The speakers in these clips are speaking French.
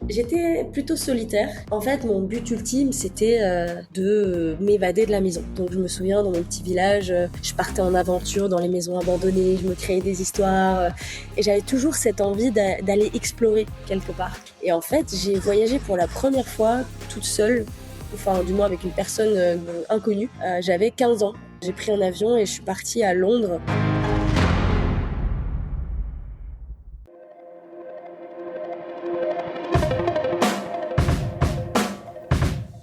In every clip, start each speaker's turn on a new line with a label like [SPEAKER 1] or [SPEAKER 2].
[SPEAKER 1] J'étais plutôt solitaire. En fait, mon but ultime, c'était de m'évader de la maison. Donc, je me souviens, dans mon petit village, je partais en aventure dans les maisons abandonnées, je me créais des histoires. Et j'avais toujours cette envie d'aller explorer quelque part. Et en fait, j'ai voyagé pour la première fois toute seule, enfin, du moins avec une personne inconnue. J'avais 15 ans. J'ai pris un avion et je suis partie à Londres.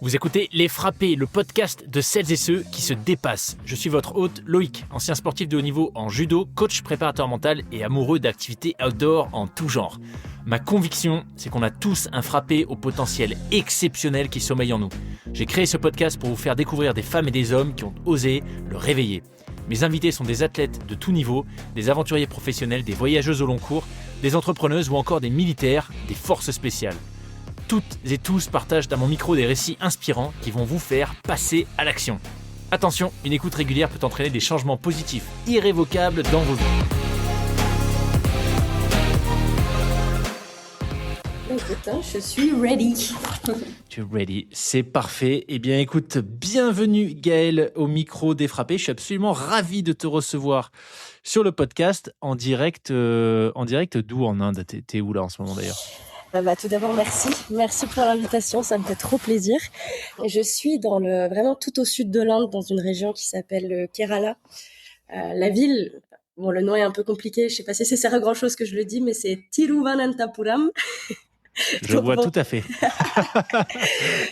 [SPEAKER 2] Vous écoutez Les Frappés, le podcast de celles et ceux qui se dépassent. Je suis votre hôte Loïc, ancien sportif de haut niveau en judo, coach préparateur mental et amoureux d'activités outdoor en tout genre. Ma conviction, c'est qu'on a tous un frappé au potentiel exceptionnel qui sommeille en nous. J'ai créé ce podcast pour vous faire découvrir des femmes et des hommes qui ont osé le réveiller. Mes invités sont des athlètes de tout niveau, des aventuriers professionnels, des voyageuses au long cours, des entrepreneuses ou encore des militaires, des forces spéciales. Toutes et tous partagent à mon micro des récits inspirants qui vont vous faire passer à l'action. Attention, une écoute régulière peut entraîner des changements positifs irrévocables dans vos vies.
[SPEAKER 1] Écoute, je suis ready.
[SPEAKER 2] Tu es ready, c'est parfait. Eh bien écoute, bienvenue Gaëlle au micro des Frappés. Je suis absolument ravi de te recevoir sur le podcast en direct d'où en Inde? T'es où là en ce moment d'ailleurs?
[SPEAKER 1] Tout d'abord, merci. Merci pour l'invitation, ça me fait trop plaisir. Je suis vraiment tout au sud de l'Inde, dans une région qui s'appelle le Kerala. La ville, bon, le nom est un peu compliqué, je sais pas si ça sert à grand chose que je le dis, mais c'est Tiruvananthapuram.
[SPEAKER 2] Je vois tout à fait.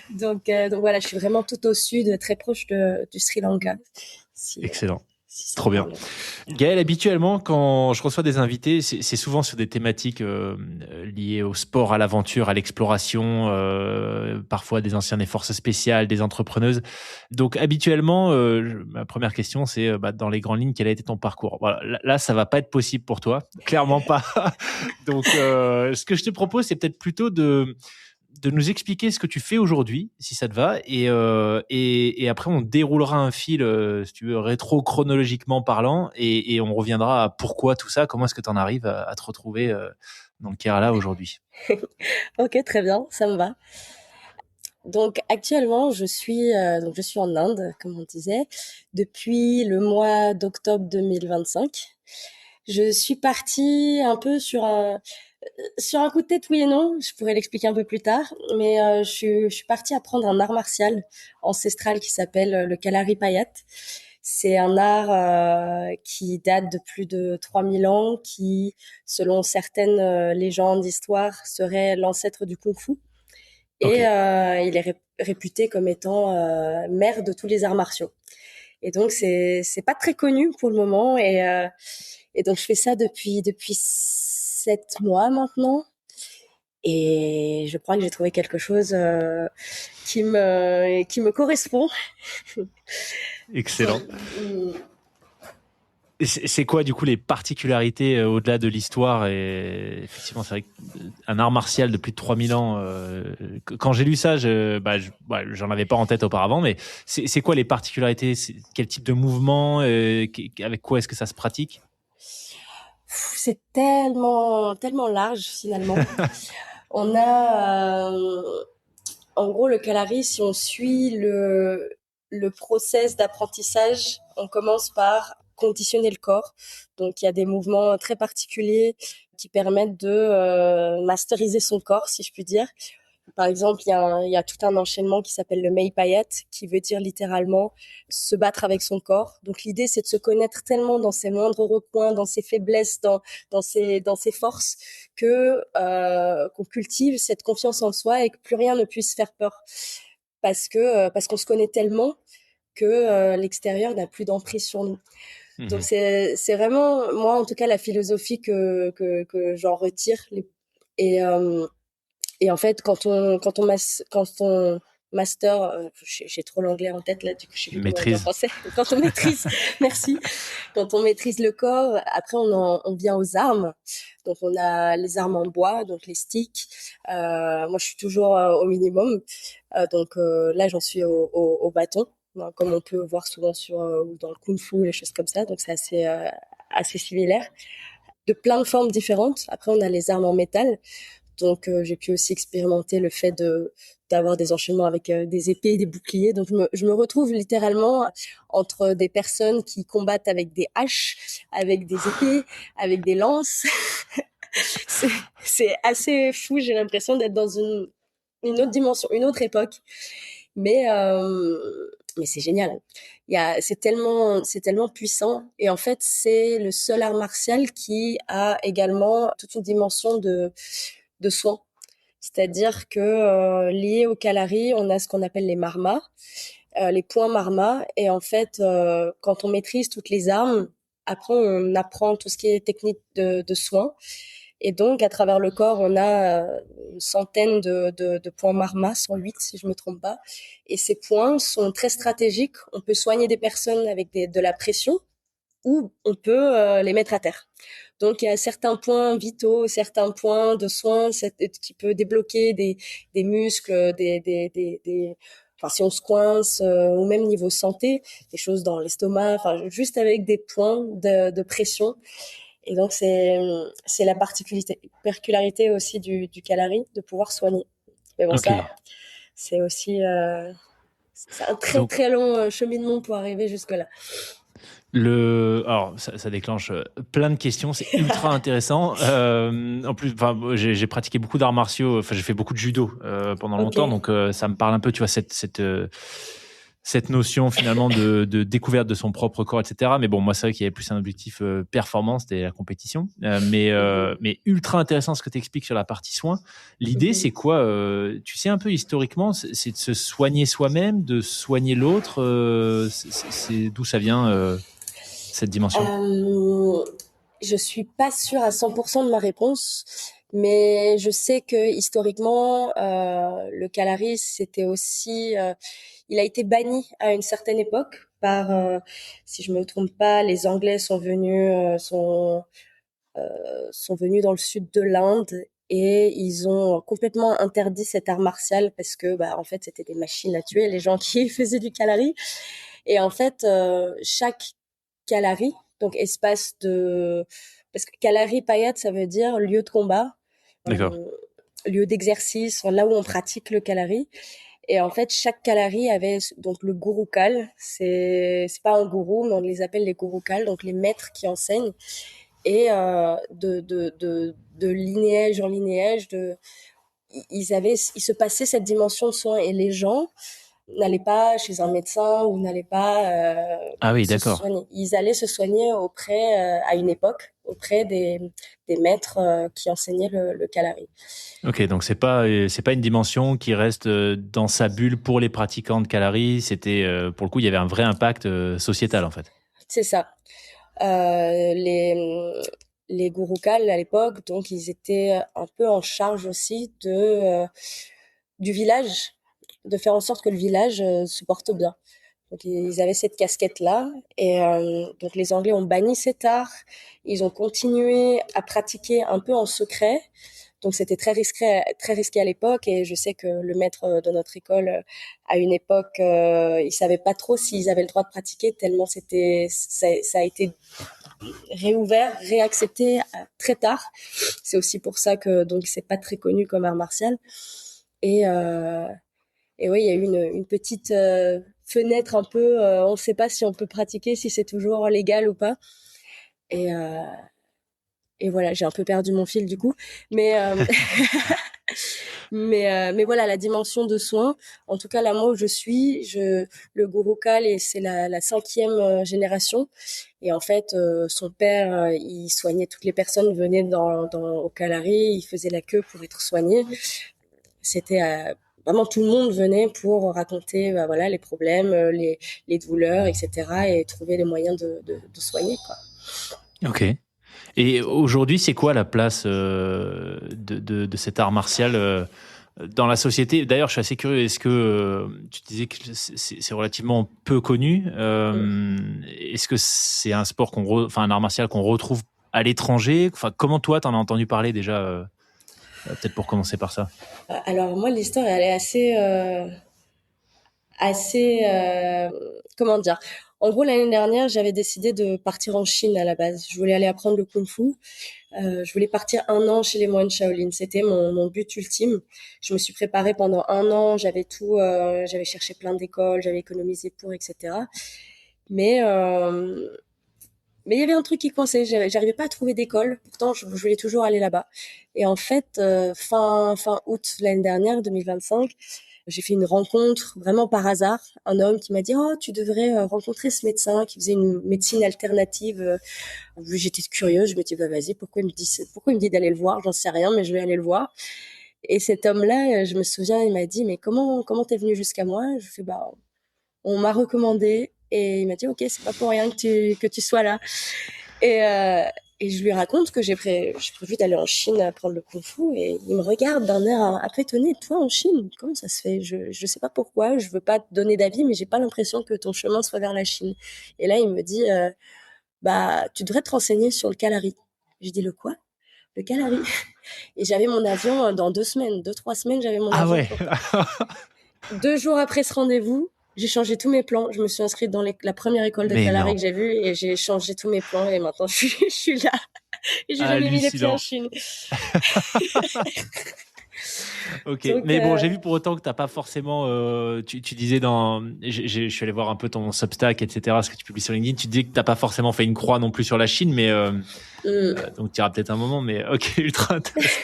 [SPEAKER 1] Donc voilà, je suis vraiment tout au sud, très proche du Sri Lanka.
[SPEAKER 2] Excellent. Trop bien. Gaëlle, habituellement, quand je reçois des invités, c'est souvent sur des thématiques liées au sport, à l'aventure, à l'exploration, parfois des anciens des forces spéciales, des entrepreneuses. Donc, habituellement, ma première question, c'est dans les grandes lignes, quel a été ton parcours? Voilà, là, ça va pas être possible pour toi, clairement pas. Donc, ce que je te propose, c'est peut-être plutôt de nous expliquer ce que tu fais aujourd'hui, si ça te va, et après on déroulera un fil, si tu veux, rétro-chronologiquement parlant, et on reviendra à pourquoi tout ça, comment est-ce que tu en arrives à te retrouver dans le Kerala aujourd'hui.
[SPEAKER 1] Ok, très bien, ça me va. Donc actuellement, je suis en Inde, comme on disait, depuis le mois d'octobre 2025. Je suis partie un peu sur un coup de tête, oui et non. Je pourrais l'expliquer un peu plus tard, mais je suis partie apprendre un art martial ancestral qui s'appelle le Kalaripayat. C'est un art qui date de plus de 3000 ans, qui, selon certaines légendes, histoires, serait l'ancêtre du Kung-Fu. Et
[SPEAKER 2] Ok.
[SPEAKER 1] il est réputé comme étant mère de tous les arts martiaux. Et donc c'est pas très connu pour le moment, et donc je fais ça depuis 7 mois maintenant, et je crois que j'ai trouvé quelque chose qui me correspond.
[SPEAKER 2] Excellent. C'est quoi du coup les particularités au-delà de l'histoire? Et effectivement, c'est vrai qu'un art martial de plus de 3000 ans, quand j'ai lu ça, j'en avais pas en tête auparavant, mais c'est quoi les particularités? Quel type de mouvement? Avec quoi est-ce que ça se pratique?
[SPEAKER 1] C'est tellement large finalement. On a en gros le Kalari, si on suit le process d'apprentissage, on commence par conditionner le corps. Donc il y a des mouvements très particuliers qui permettent de masteriser son corps, si je puis dire. Par exemple, il y a tout un enchaînement qui s'appelle le Meipayat, qui veut dire littéralement se battre avec son corps. Donc l'idée, c'est de se connaître tellement dans ses moindres recoins, dans ses faiblesses, dans ses forces, qu'on cultive cette confiance en soi et que plus rien ne puisse faire peur. Parce qu'on se connaît tellement que l'extérieur n'a plus d'emprise sur nous. Donc c'est vraiment, moi en tout cas, la philosophie que j'en retire. Et, euh, et en fait, quand on master, j'ai trop l'anglais en tête là, du coup je sais plus comment on dit en
[SPEAKER 2] Maîtrise.
[SPEAKER 1] français. Quand on maîtrise, merci. Quand on maîtrise le corps, après on vient aux armes. Donc on a les armes en bois, donc les sticks. Moi je suis toujours au minimum. Là j'en suis au bâton, hein, comme on peut voir souvent dans le kung-fu, les choses comme ça. Donc c'est assez similaire, de plein de formes différentes. Après on a les armes en métal. Donc, j'ai pu aussi expérimenter le fait d'avoir des enchaînements avec des épées et des boucliers. Donc, je me retrouve littéralement entre des personnes qui combattent avec des haches, avec des épées, avec des lances. c'est, c'est assez fou. J'ai l'impression d'être dans une autre dimension, une autre époque. Mais, mais c'est génial. C'est tellement puissant. Et en fait, c'est le seul art martial qui a également toute une dimension de soin. C'est-à-dire que lié au Kalari, on a ce qu'on appelle les marmas, les points marmas. Et en fait, quand on maîtrise toutes les armes, après on apprend tout ce qui est technique de soin. Et donc, à travers le corps, on a une centaine de points marmas, 108 si je me trompe pas. Et ces points sont très stratégiques. On peut soigner des personnes avec de la pression ou on peut les mettre à terre. Donc, il y a certains points vitaux, certains points de soins qui peut débloquer des muscles, enfin, si on se coince, ou même niveau santé, des choses dans l'estomac, enfin, juste avec des points de pression. Et donc, c'est la particularité aussi du Kalari de pouvoir soigner. Mais bon,
[SPEAKER 2] Ok.
[SPEAKER 1] ça, c'est aussi c'est un très,
[SPEAKER 2] Donc,
[SPEAKER 1] très long cheminement pour arriver jusque-là.
[SPEAKER 2] alors, ça déclenche plein de questions. C'est ultra intéressant. En plus, enfin, j'ai pratiqué beaucoup d'arts martiaux. Enfin, j'ai fait beaucoup de judo pendant
[SPEAKER 1] Ok.
[SPEAKER 2] longtemps, donc ça me parle un peu. Tu vois cette notion finalement de découverte de son propre corps, etc. Mais bon, moi, c'est vrai qu'il y avait plus un objectif performance, c'était la compétition.
[SPEAKER 1] Mhm.
[SPEAKER 2] Mais ultra intéressant ce que tu expliques sur la partie soins. L'idée,
[SPEAKER 1] Mhm.
[SPEAKER 2] c'est quoi tu sais un peu historiquement, c'est de se soigner soi-même, de soigner l'autre. C'est d'où ça vient cette dimension?
[SPEAKER 1] Euh, je suis pas sûre à 100% de ma réponse, mais je sais que historiquement, le Calaris, c'était aussi, il a été banni à une certaine époque par, si je me trompe pas, les Anglais sont venus dans le sud de l'Inde et ils ont complètement interdit cet art martial parce que, bah, en fait, c'était des machines à tuer les gens qui faisaient du Kalari. Et en fait, chaque Kalari, donc espace de... Parce que Kalari Payat, ça veut dire lieu de combat,
[SPEAKER 2] D'accord.
[SPEAKER 1] euh, lieu d'exercice, là où on pratique le Kalari. Et en fait, chaque Kalari avait donc le Gurukal. C'est pas un gourou, mais on les appelle les Gurukal, donc les maîtres qui enseignent. Et de linéage en linéage, il se passait cette dimension de soin. Et les gens n'allaient pas chez un médecin ou n'allaient pas
[SPEAKER 2] Ah oui,
[SPEAKER 1] se
[SPEAKER 2] d'accord.
[SPEAKER 1] soigner. Ils allaient se soigner à une époque, auprès des maîtres qui enseignaient le Kalari.
[SPEAKER 2] Ok, donc c'est pas une dimension qui reste dans sa bulle pour les pratiquants de Kalari. C'était pour le coup, il y avait un vrai impact sociétal en fait.
[SPEAKER 1] C'est ça. Euh, les, les Gurukals à l'époque, donc ils étaient un peu en charge aussi du village, de faire en sorte que le village se porte bien. Donc ils avaient cette casquette-là et donc les Anglais ont banni cet art. Ils ont continué à pratiquer un peu en secret. Donc c'était très risqué à l'époque et je sais que le maître de notre école, à une époque, il savait pas trop s'ils avaient le droit de pratiquer tellement ça a été réouvert, réaccepté très tard. C'est aussi pour ça que donc c'est pas très connu comme art martial. Et et oui, il y a eu une petite fenêtre un peu, on ne sait pas si on peut pratiquer, si c'est toujours légal ou pas. Et, euh, et voilà, j'ai un peu perdu mon fil du coup. Mais, mais voilà, la dimension de soin. En tout cas, là, moi où je suis, le Gurukul, et c'est la cinquième génération. Et en fait, son père, il soignait toutes les personnes, venaient au Kalari, il faisait la queue pour être soigné. C'était vraiment tout le monde venait pour raconter bah, voilà, les problèmes, les douleurs, etc. et trouver les moyens de soigner, quoi.
[SPEAKER 2] Ok. Et aujourd'hui, c'est quoi la place de cet art martial dans la société? D'ailleurs, je suis assez curieux. Est-ce que tu disais que c'est relativement peu connu?
[SPEAKER 1] Mm.
[SPEAKER 2] Est-ce que c'est un sport enfin un art martial qu'on retrouve à l'étranger? Enfin, comment toi, t'en as entendu parler déjà peut-être pour commencer par ça.
[SPEAKER 1] Alors moi, l'histoire, elle est assez, comment dire. En gros, l'année dernière, j'avais décidé de partir en Chine à la base. Je voulais aller apprendre le kung-fu. Je voulais partir 1 an chez les moines Shaolin. C'était mon but ultime. Je me suis préparée pendant 1 an. J'avais cherché plein d'écoles, j'avais économisé pour, etc. Mais mais il y avait un truc qui coinçait. J'arrivais pas à trouver d'école. Pourtant, je voulais toujours aller là-bas. Et en fait, fin août l'année dernière, 2025, j'ai fait une rencontre vraiment par hasard. Un homme qui m'a dit, oh, tu devrais rencontrer ce médecin qui faisait une médecine alternative. J'étais curieuse. Je me dis, bah vas-y, pourquoi il me dit d'aller le voir? J'en sais rien, mais je vais aller le voir. Et cet homme-là, je me souviens, il m'a dit, mais comment t'es venu jusqu'à moi? Je fais, bah, on m'a recommandé. Et il m'a dit, ok, c'est pas pour rien que tu sois là. Et, euh, et je lui raconte que j'ai prévu d'aller en Chine apprendre le kung-fu et il me regarde d'un air un peu étonné. Toi, en Chine, comment ça se fait? Je sais pas pourquoi, je veux pas te donner d'avis, mais j'ai pas l'impression que ton chemin soit vers la Chine. Et là, il me dit, bah, tu devrais te renseigner sur le Kalari. J'ai dit, le quoi? Le Kalari. Et j'avais mon avion dans 2 semaines, 3 semaines, j'avais mon
[SPEAKER 2] Ah
[SPEAKER 1] avion
[SPEAKER 2] ouais.
[SPEAKER 1] pour 2 jours après ce rendez-vous. J'ai changé tous mes plans. Je me suis inscrite dans la première école de
[SPEAKER 2] Mais
[SPEAKER 1] Kalari
[SPEAKER 2] non.
[SPEAKER 1] que j'ai vue et j'ai changé tous mes plans et maintenant je suis là. Et j'ai jamais mis les pieds en
[SPEAKER 2] Hallucinant.
[SPEAKER 1] Chine.
[SPEAKER 2] Ok,
[SPEAKER 1] Donc,
[SPEAKER 2] mais bon, j'ai vu pour autant que t'as pas forcément. Tu disais je suis allé voir un peu ton Substack, etc. Ce que tu publies sur LinkedIn. Tu disais que t'as pas forcément fait une croix non plus sur la Chine, mais
[SPEAKER 1] hum,
[SPEAKER 2] donc tu iras peut-être un moment. Mais ok, ultra intéressant.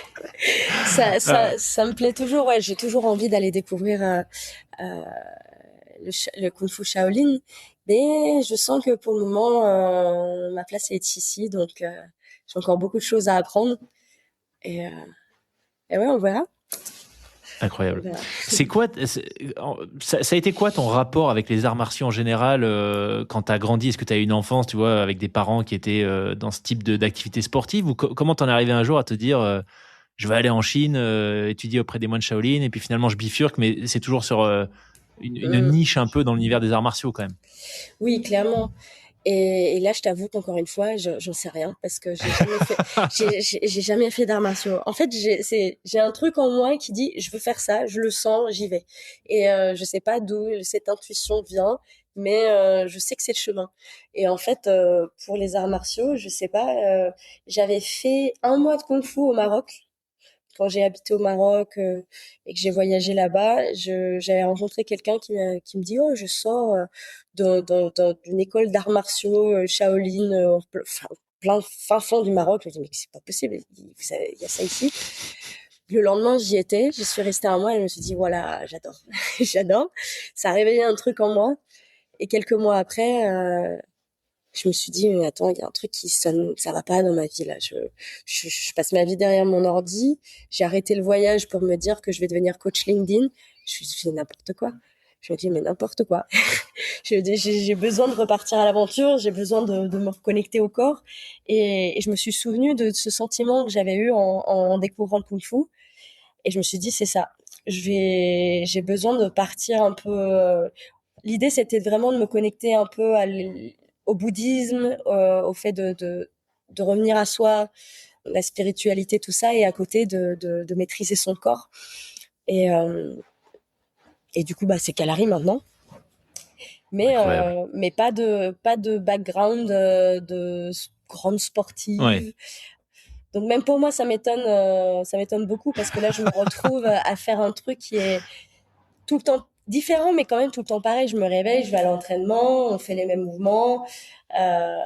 [SPEAKER 2] Euh,
[SPEAKER 1] ça me plaît toujours. Ouais, j'ai toujours envie d'aller découvrir euh, le Kung Fu Shaolin. Mais je sens que pour le moment, ma place est ici. Donc, j'ai encore beaucoup de choses à apprendre. Et, euh, et ouais, on verra. On
[SPEAKER 2] Incroyable.
[SPEAKER 1] verra.
[SPEAKER 2] C'est quoi, ça a été quoi ton rapport avec les arts martiaux en général quand tu as grandi? Est-ce que tu as eu une enfance, tu vois, avec des parents qui étaient dans ce type d'activité sportive ou comment t'en es arrivé un jour à te dire je vais aller en Chine, étudier auprès des moines Shaolin et puis finalement je bifurque, mais c'est toujours sur une
[SPEAKER 1] Hum.
[SPEAKER 2] niche un peu dans l'univers des arts martiaux quand même.
[SPEAKER 1] Oui, clairement. Et là, je t'avoue qu'encore une fois, j'en sais rien parce que j'ai jamais fait d'arts martiaux. En fait, j'ai un truc en moi qui dit, je veux faire ça, je le sens, j'y vais. Et je sais pas d'où cette intuition vient, mais je sais que c'est le chemin. Et en fait, pour les arts martiaux, je sais pas, j'avais fait 1 mois de kung-fu au Maroc quand j'ai habité au Maroc et que j'ai voyagé là-bas, j'avais rencontré quelqu'un qui me dit, oh, je sors d'une école d'arts martiaux Shaolin, enfin, plein fin fond du Maroc. Je me dis, mais c'est pas possible, il y a ça ici. Le lendemain, j'y étais, j'y suis restée 1 mois et je me suis dit, voilà, j'adore, j'adore. Ça a réveillé un truc en moi. Et quelques mois après, je me suis dit, mais attends, il y a un truc qui sonne, ça va pas dans ma vie là. Je passe ma vie derrière mon ordi. J'ai arrêté le voyage pour me dire que je vais devenir coach LinkedIn. Je me suis dit n'importe quoi. Je me dis mais n'importe quoi. J'ai besoin de repartir à l'aventure. J'ai besoin de me reconnecter au corps. Et je me suis souvenue de ce sentiment que j'avais eu en découvrant le kung fu. Et je me suis dit c'est ça. J'ai besoin de partir un peu. L'idée, c'était vraiment de me connecter un peu au bouddhisme, au fait de revenir à soi, la spiritualité, tout ça, et à côté de maîtriser son corps. Et, euh, et du coup, bah, c'est Kalari maintenant.
[SPEAKER 2] Incroyable.
[SPEAKER 1] Mais pas de background de grande
[SPEAKER 2] Ouais.
[SPEAKER 1] sportive. Donc même pour moi, ça m'étonne beaucoup parce que là, je me retrouve à faire un truc qui est tout le temps différent, mais quand même tout le temps pareil. Je me réveille, je vais à l'entraînement, on fait les mêmes mouvements, euh,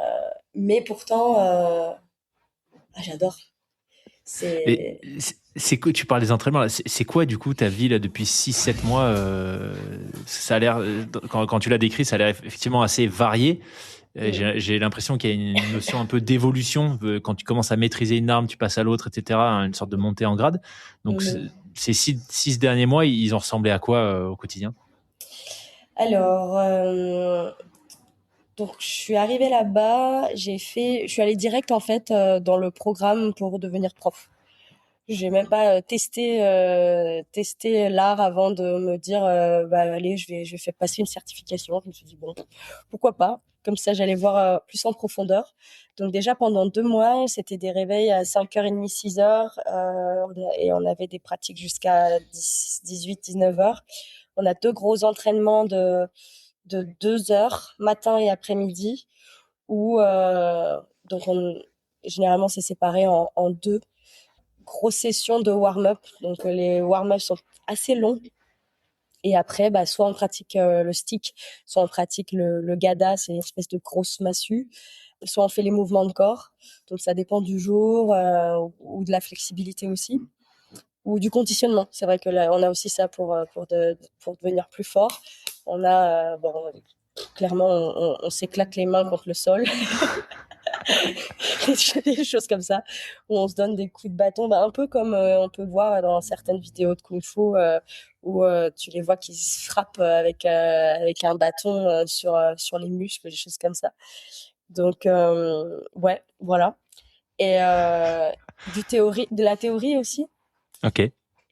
[SPEAKER 1] mais pourtant, j'adore.
[SPEAKER 2] Et
[SPEAKER 1] C'est
[SPEAKER 2] c'est que tu parles des entraînements là. C'est quoi du coup ta vie là depuis 6 7 mois ça a l'air quand tu l'as décrit, ça a l'air effectivement assez varié.
[SPEAKER 1] mm,
[SPEAKER 2] J'ai l'impression qu'il y a une notion un peu d'évolution. Quand tu commences à maîtriser une arme, tu passes à l'autre, etc. Hein, une sorte de montée en grade. Donc,
[SPEAKER 1] mm.
[SPEAKER 2] ces 6 derniers mois, ils ont ressemblé à quoi au quotidien?
[SPEAKER 1] Alors, donc je suis arrivée là-bas, je suis allée direct en fait dans le programme pour devenir prof. J'ai même pas testé l'art avant de me dire bah allez je vais faire passer une certification. Je me suis dit bon pourquoi pas. Comme ça j'allais voir plus en profondeur. Donc déjà pendant 2 mois c'était des réveils à 5h30 6h et on avait des pratiques jusqu'à 18 19h. On a 2 gros entraînements de 2 heures, matin et après-midi, où donc généralement c'est séparé en 2 grosses sessions de warm-up. Donc les warm-up sont assez longs. Et après, soit on pratique le stick, soit on pratique le gada, c'est une espèce de grosse massue, soit on fait les mouvements de corps. Donc ça dépend du jour ou de la flexibilité aussi, ou du conditionnement. C'est vrai que là, on a aussi ça pour devenir plus fort. On a, clairement, on s'éclate les mains contre le sol. Des choses comme ça, où on se donne des coups de bâton, un peu comme on peut voir dans certaines vidéos de Kung Fu, où tu les vois qui se frappent avec un bâton sur les muscles, des choses comme ça. Donc, ouais, voilà. Et de la théorie aussi.
[SPEAKER 2] Ok.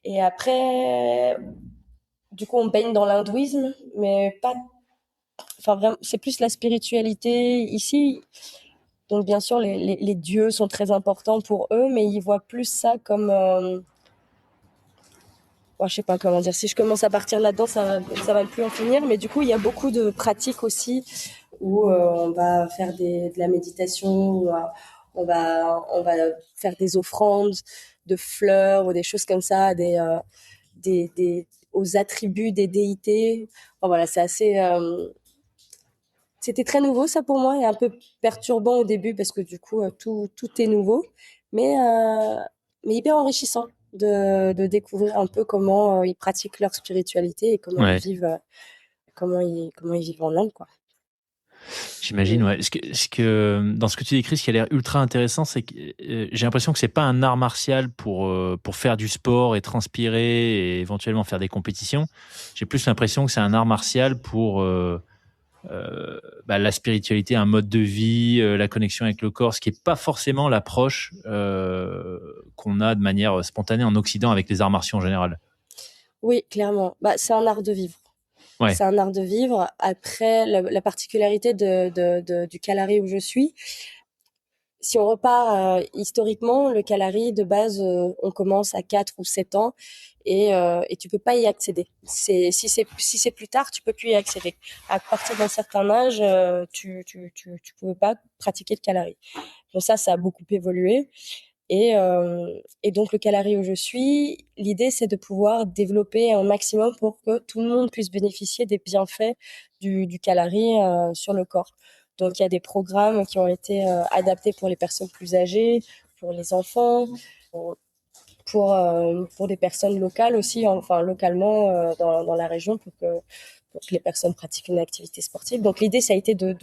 [SPEAKER 1] Et après, du coup, on baigne dans l'hindouisme, mais pas. Enfin, vraiment, c'est plus la spiritualité ici. Donc, bien sûr, les dieux sont très importants pour eux, mais ils voient plus ça comme. Je sais pas comment dire. Si je commence à partir là-dedans, ça va plus en finir. Mais du coup, il y a beaucoup de pratiques aussi où on va faire de la méditation, on va faire des offrandes de fleurs ou des choses comme ça, aux attributs des déités. Enfin, voilà, c'est assez. C'était très nouveau ça pour moi et un peu perturbant au début parce que du coup tout est nouveau, mais hyper enrichissant de découvrir un peu comment ils pratiquent leur spiritualité et
[SPEAKER 2] Ouais.
[SPEAKER 1] comment ils vivent en Inde, quoi.
[SPEAKER 2] J'imagine, ouais. Dans ce que tu décris, ce qui a l'air ultra intéressant, c'est que j'ai l'impression que c'est pas un art martial pour faire du sport et transpirer et éventuellement faire des compétitions. J'ai plus l'impression que c'est un art martial pour la spiritualité, un mode de vie, la connexion avec le corps, ce qui est pas forcément l'approche qu'on a de manière spontanée en Occident avec les arts martiaux en général.
[SPEAKER 1] Oui, clairement. C'est un art de vivre.
[SPEAKER 2] Ouais.
[SPEAKER 1] C'est un art de vivre. Après, la particularité du Kalari où je suis, si on repart historiquement, le Kalari, de base, on commence à 4 ou 7 ans et tu peux pas y accéder. Si c'est plus tard, tu peux plus y accéder. À partir d'un certain âge, tu peux pas pratiquer le Kalari. Donc ça a beaucoup évolué. Et donc le Kalari où je suis, l'idée c'est de pouvoir développer un maximum pour que tout le monde puisse bénéficier des bienfaits du Kalari sur le corps. Donc il y a des programmes qui ont été adaptés pour les personnes plus âgées, pour les enfants, pour des personnes locales aussi, enfin localement dans la région pour que les personnes pratiquent une activité sportive. Donc l'idée ça a été de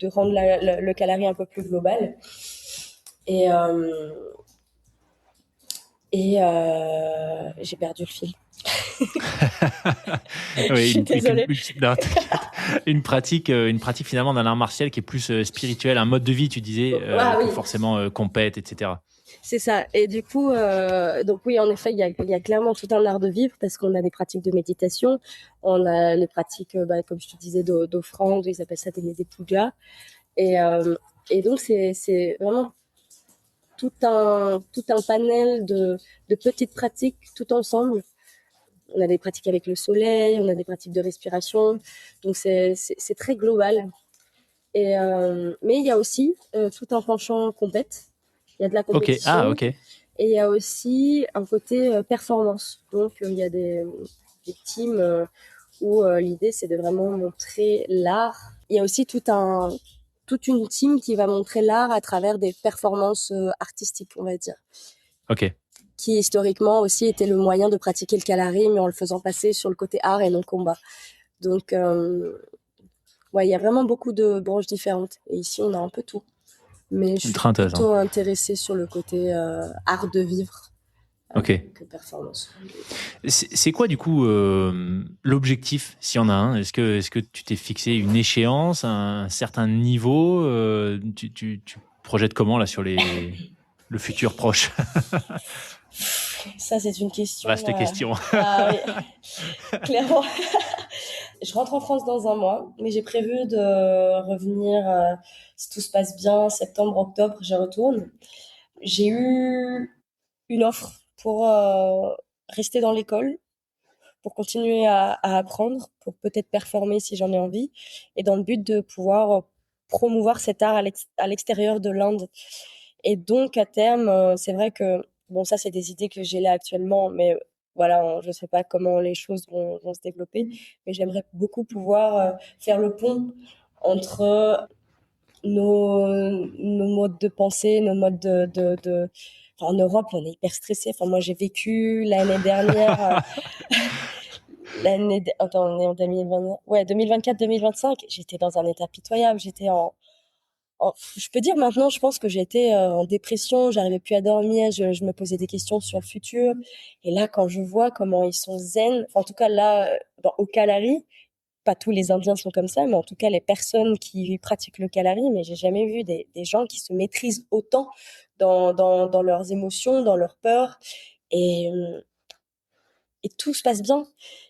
[SPEAKER 1] rendre le Kalari un peu plus global. Et j'ai perdu le fil. Je
[SPEAKER 2] Oui,
[SPEAKER 1] suis désolée.
[SPEAKER 2] non, t'inquiète. Une pratique finalement d'un art martial qui est plus spirituel, un mode de vie, tu disais,
[SPEAKER 1] Ah
[SPEAKER 2] que
[SPEAKER 1] oui,
[SPEAKER 2] forcément compète, etc.
[SPEAKER 1] c'est ça. Et du coup, donc oui, en effet, il y a clairement tout un art de vivre parce qu'on a des pratiques de méditation, on a les pratiques, comme je te disais, d'offrande, ils appellent ça des pujas. Et, euh, et donc, c'est vraiment tout un panel de petites pratiques tout ensemble. On a des pratiques avec le soleil, on a des pratiques de respiration. Donc, c'est très global. Mais il y a aussi tout un penchant compète. Il y a de la
[SPEAKER 2] Ok, ah,
[SPEAKER 1] compétition
[SPEAKER 2] ok.
[SPEAKER 1] et il y a aussi un côté performance. Donc, il y a des teams où l'idée, c'est de vraiment montrer l'art. Il y a aussi toute une team qui va montrer l'art à travers des performances artistiques, on va dire,
[SPEAKER 2] Ok.
[SPEAKER 1] qui historiquement aussi était le moyen de pratiquer le Kalari, mais en le faisant passer sur le côté art et non combat. Donc, ouais, il y a vraiment beaucoup de branches différentes. Et ici, on a un peu tout. Mais je suis
[SPEAKER 2] Ultra intéressant.
[SPEAKER 1] plutôt intéressée sur le côté art de vivre
[SPEAKER 2] Ok.
[SPEAKER 1] que performance.
[SPEAKER 2] C'est quoi du coup l'objectif, s'il y en a un? Est-ce que tu t'es fixé une échéance, un certain niveau? Tu projettes comment là sur le futur proche?
[SPEAKER 1] Ça, c'est une question.
[SPEAKER 2] Vaste question.
[SPEAKER 1] Ah oui, clairement. Je rentre en France dans un mois, mais j'ai prévu de revenir, si tout se passe bien, septembre, octobre, je retourne. J'ai eu une offre pour rester dans l'école, pour continuer à apprendre, pour peut-être performer si j'en ai envie, et dans le but de pouvoir promouvoir cet art à l'extérieur de l'Inde. Et donc, à terme, c'est vrai que, bon, ça, c'est des idées que j'ai là actuellement, mais voilà, je ne sais pas comment les choses vont se développer, mais j'aimerais beaucoup pouvoir faire le pont entre nos modes de pensée, nos modes Enfin, en Europe, on est hyper stressé. Enfin, moi, j'ai vécu l'année dernière, attends, on est en 2020, ouais, 2024-2025, j'étais dans un état pitoyable. Je peux dire maintenant, je pense que j'étais en dépression, j'arrivais plus à dormir, je me posais des questions sur le futur. Et là, quand je vois comment ils sont zen, enfin, en tout cas là, au Kalari, pas tous les Indiens sont comme ça, mais en tout cas les personnes qui pratiquent le Kalari, mais j'ai jamais vu des gens qui se maîtrisent autant dans leurs émotions, dans leurs peurs, et, euh, et tout se passe bien.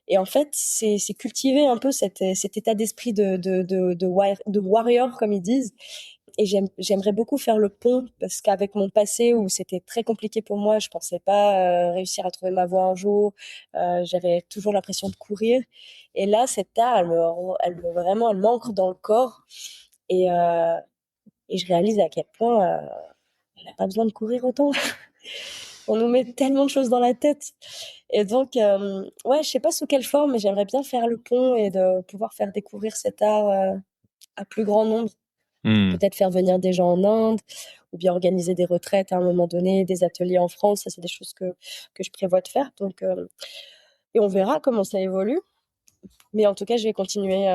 [SPEAKER 1] Et en fait, c'est cultiver un peu cet état d'esprit de warrior, comme ils disent. Et j'aimerais beaucoup faire le pont parce qu'avec mon passé où c'était très compliqué pour moi, je pensais pas réussir à trouver ma voie un jour. J'avais toujours l'impression de courir. Et là, cette art, vraiment, elle m'ancre dans le corps. Et, euh, et je réalise à quel point on n'a pas besoin de courir autant. On nous met tellement de choses dans la tête. Et donc, ouais, je sais pas sous quelle forme, mais j'aimerais bien faire le pont et de pouvoir faire découvrir cet art à plus grand nombre. Peut-être faire venir des gens en Inde ou bien organiser des retraites à un moment donné, des ateliers en France. Ça, c'est des choses que je prévois de faire. Donc, et on verra comment ça évolue. Mais en tout cas, je vais continuer.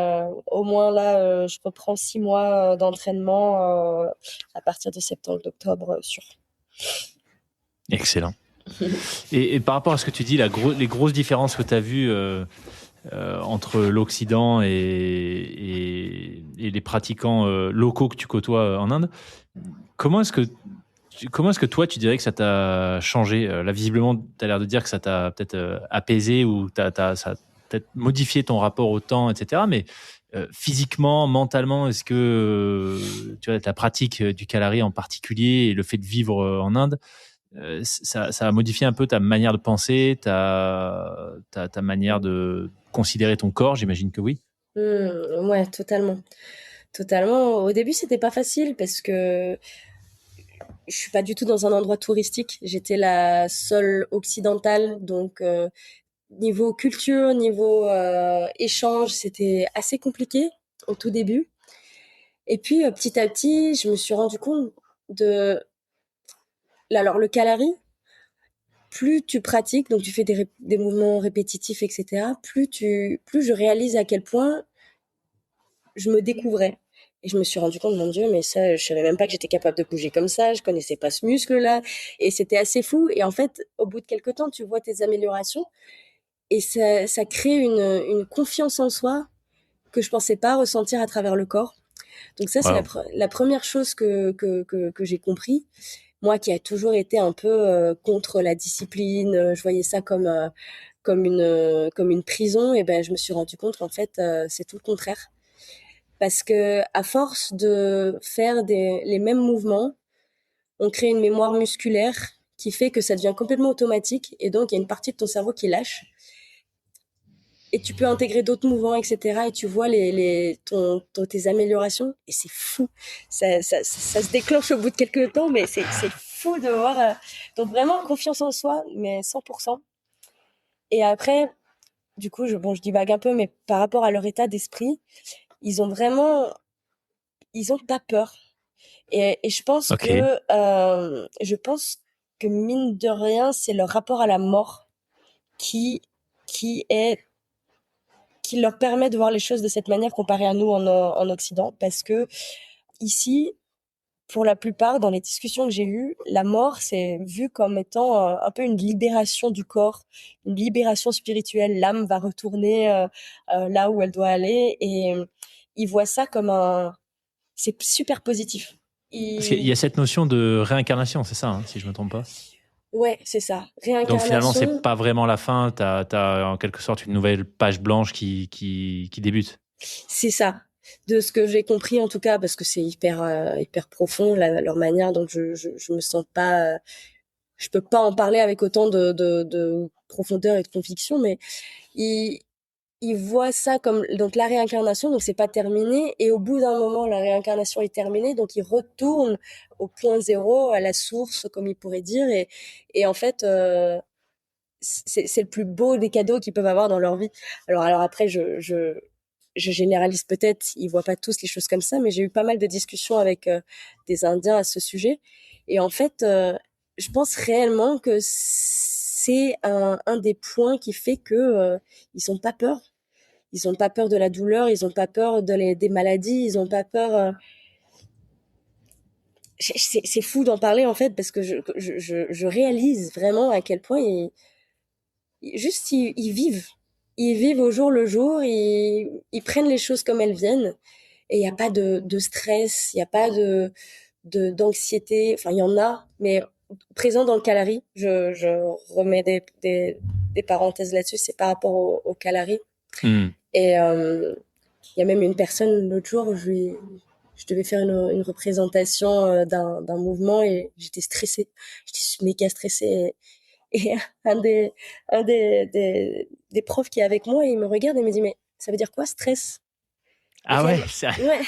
[SPEAKER 1] Au moins là, je reprends 6 mois d'entraînement à partir de septembre, octobre, sûr.
[SPEAKER 2] Excellent. Et par rapport à ce que tu dis, les grosses différences que tu as vues entre l'Occident et les pratiquants locaux que tu côtoies en Inde, comment est-ce que toi, tu dirais que ça t'a changé? Là, visiblement, tu as l'air de dire que ça t'a peut-être apaisé ou ça a peut-être modifié ton rapport au temps, etc. Mais physiquement, mentalement, est-ce que tu vois, ta pratique du Kalari en particulier et le fait de vivre en Inde, ça a modifié un peu ta manière de penser, ta manière de considérer ton corps? J'imagine que oui.
[SPEAKER 1] Ouais, totalement. Totalement. Au début, c'était pas facile parce que je suis pas du tout dans un endroit touristique. J'étais la seule occidentale, donc niveau culture, niveau échange, c'était assez compliqué au tout début. Et puis petit à petit, je me suis rendu compte de alors le Kalari, plus tu pratiques, donc tu fais des mouvements répétitifs, etc. Plus je réalise à quel point je me découvrais. Et je me suis rendu compte, mon Dieu, mais ça, je savais même pas que j'étais capable de bouger comme ça, je connaissais pas ce muscle-là, et c'était assez fou. Et en fait, au bout de quelques temps, tu vois tes améliorations, et ça crée une confiance en soi que je pensais pas ressentir à travers le corps. Donc ça, c'est
[SPEAKER 2] Wow.
[SPEAKER 1] la première chose que j'ai compris. Moi qui a toujours été un peu contre la discipline, je voyais ça comme une prison, et ben je me suis rendu compte qu'en fait, c'est tout le contraire. Parce que à force de faire les mêmes mouvements, on crée une mémoire musculaire qui fait que ça devient complètement automatique et donc il y a une partie de ton cerveau qui lâche et tu peux intégrer d'autres mouvements, etc. Et tu vois tes améliorations et c'est fou. Ça se déclenche au bout de quelques temps, mais c'est fou de voir. Donc vraiment confiance en soi, mais 100%. Et après, du coup, je divague un peu, mais par rapport à leur état d'esprit, ils ont vraiment, ils ont pas peur. Et
[SPEAKER 2] Ok.
[SPEAKER 1] je pense que mine de rien, c'est leur rapport à la mort qui, qui est, qui leur permet de voir les choses de cette manière comparé à nous en Occident. Parce que ici, pour la plupart, dans les discussions que j'ai eues, la mort, c'est vu comme étant un peu une libération du corps, une libération spirituelle. L'âme va retourner là où elle doit aller et ils voient ça c'est super positif.
[SPEAKER 2] Parce qu'il y a cette notion de réincarnation, c'est ça, hein, si je me trompe pas.
[SPEAKER 1] Ouais, c'est ça.
[SPEAKER 2] Donc finalement, c'est
[SPEAKER 1] Réincarnation,
[SPEAKER 2] pas vraiment la fin. T'as en quelque sorte une nouvelle page blanche qui débute.
[SPEAKER 1] c'est ça. De ce que j'ai compris en tout cas, parce que c'est hyper profond leur manière, donc je me sens pas, je peux pas en parler avec autant de profondeur et de conviction, mais il voit ça comme donc la réincarnation, donc c'est pas terminé, et au bout d'un moment la réincarnation est terminée, donc il retourne au point zéro, à la source comme il pourrait dire, et en fait c'est le plus beau des cadeaux qu'ils peuvent avoir dans leur vie. Alors après je généralise peut-être, ils voient pas tous les choses comme ça, mais j'ai eu pas mal de discussions avec des Indiens à ce sujet, et en fait je pense réellement que c'est un des points qui fait que ils ont pas peur. Ils ont pas peur de la douleur, ils ont pas peur des maladies, ils ont pas peur. C'est fou d'en parler en fait parce que je réalise vraiment à quel point ils vivent au jour le jour, ils prennent les choses comme elles viennent et il y a pas de stress, il y a pas d'anxiété. Enfin il y en a, mais présent dans le Kalari. Je remets des parenthèses là-dessus. C'est par rapport au Kalari.
[SPEAKER 2] Hmm.
[SPEAKER 1] Et il y a même une personne l'autre jour, je devais faire une représentation d'un mouvement et j'étais stressée. J'étais méga stressée. Et un des profs qui est avec moi, il me regarde et me dit, mais ça veut dire quoi, stress?
[SPEAKER 2] Ah ouais, sérieux?
[SPEAKER 1] Ouais.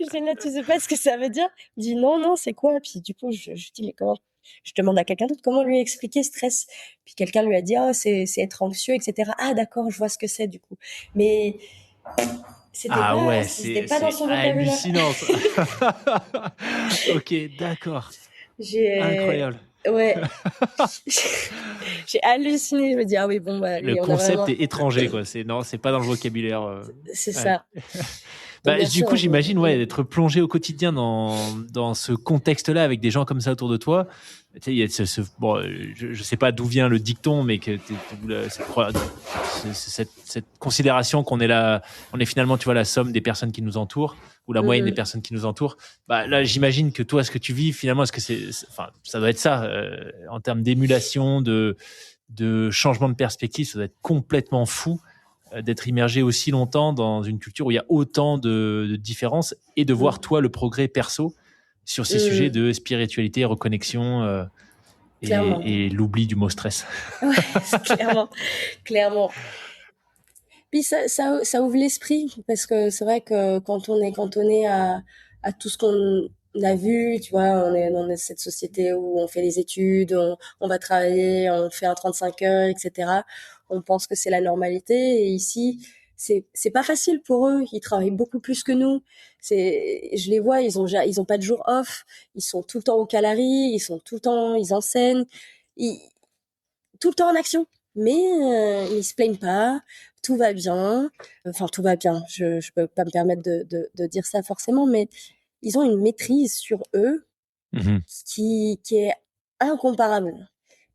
[SPEAKER 1] Je dis là, tu sais pas ce que ça veut dire? Il me dit, non, non, c'est quoi? Puis du coup, je dis, mais comment? Je demande à quelqu'un d'autre comment lui expliquer stress. Puis quelqu'un lui a dit, oh, c'est être anxieux, etc. Ah, d'accord, je vois ce que c'est du coup. Mais
[SPEAKER 2] Ah ouais,
[SPEAKER 1] c'était
[SPEAKER 2] c'est
[SPEAKER 1] pas dans son vocabulaire.
[SPEAKER 2] hallucinant ça. Ok, d'accord.
[SPEAKER 1] J'ai,
[SPEAKER 2] Incroyable.
[SPEAKER 1] ouais, j'ai halluciné. Je me dis, ah oui, bon, bah,
[SPEAKER 2] Le
[SPEAKER 1] lui, on a
[SPEAKER 2] concept
[SPEAKER 1] vraiment,
[SPEAKER 2] est étranger, quoi. Non, c'est pas dans le vocabulaire.
[SPEAKER 1] c'est
[SPEAKER 2] Ouais.
[SPEAKER 1] ça. Donc,
[SPEAKER 2] Bah,
[SPEAKER 1] bien
[SPEAKER 2] du
[SPEAKER 1] sûr,
[SPEAKER 2] coup, j'imagine, ouais, d'être plongé au quotidien dans ce contexte-là avec des gens comme ça autour de toi. Tu sais, il y a bon, je sais pas d'où vient le dicton, mais que cette considération qu'on est là, on est finalement, tu vois, la somme des personnes qui nous entourent ou la moyenne des personnes qui nous entourent. Bah, là, j'imagine que toi, ce que tu vis, finalement, est-ce que enfin, ça doit être ça, en termes d'émulation, de changement de perspective, ça doit être complètement fou d'être immergé aussi longtemps dans une culture où il y a autant de différences et de voir toi le progrès perso sur ces sujets de spiritualité, reconnexion
[SPEAKER 1] clairement.
[SPEAKER 2] et l'oubli du mot stress.
[SPEAKER 1] Ouais, clairement, clairement. Puis ça ouvre l'esprit parce que c'est vrai que quand on est cantonné à tout ce qu'on a vu, tu vois, on est dans cette société où on fait les études, on va travailler, on fait un 35 heures, etc. On pense que c'est la normalité et ici, c'est pas facile pour eux. Ils travaillent beaucoup plus que nous. Je les vois, ils ont pas de jour off. Ils sont tout le temps au Calari, ils sont tout le temps, ils enseignent, ils, tout le temps en action. Mais ils se plaignent pas, tout va bien. Enfin, tout va bien. Je peux pas me permettre de dire ça forcément, mais ils ont une maîtrise sur eux qui est incomparable.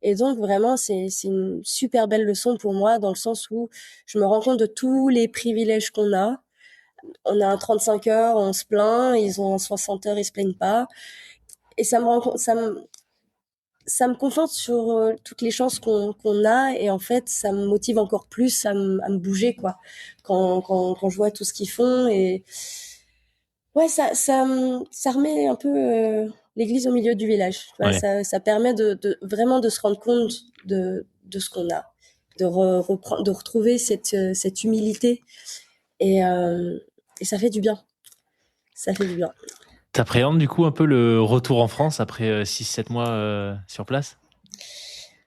[SPEAKER 1] Et donc vraiment, c'est une super belle leçon pour moi dans le sens où je me rends compte de tous les privilèges qu'on a. On a un 35 heures, on se plaint, ils ont un 60 heures, ils se plaignent pas. Et ça me conforte sur toutes les chances qu'on a et en fait ça me motive encore plus à me bouger quoi quand je vois tout ce qu'ils font et ouais ça remet un peu l'église au milieu du village, tu vois,
[SPEAKER 2] Ouais.
[SPEAKER 1] ça permet vraiment de se rendre compte de ce qu'on a, de retrouver cette humilité et ça fait du bien, ça fait du bien.
[SPEAKER 2] T'appréhendes du coup un peu le retour en France après 6-7 mois sur place?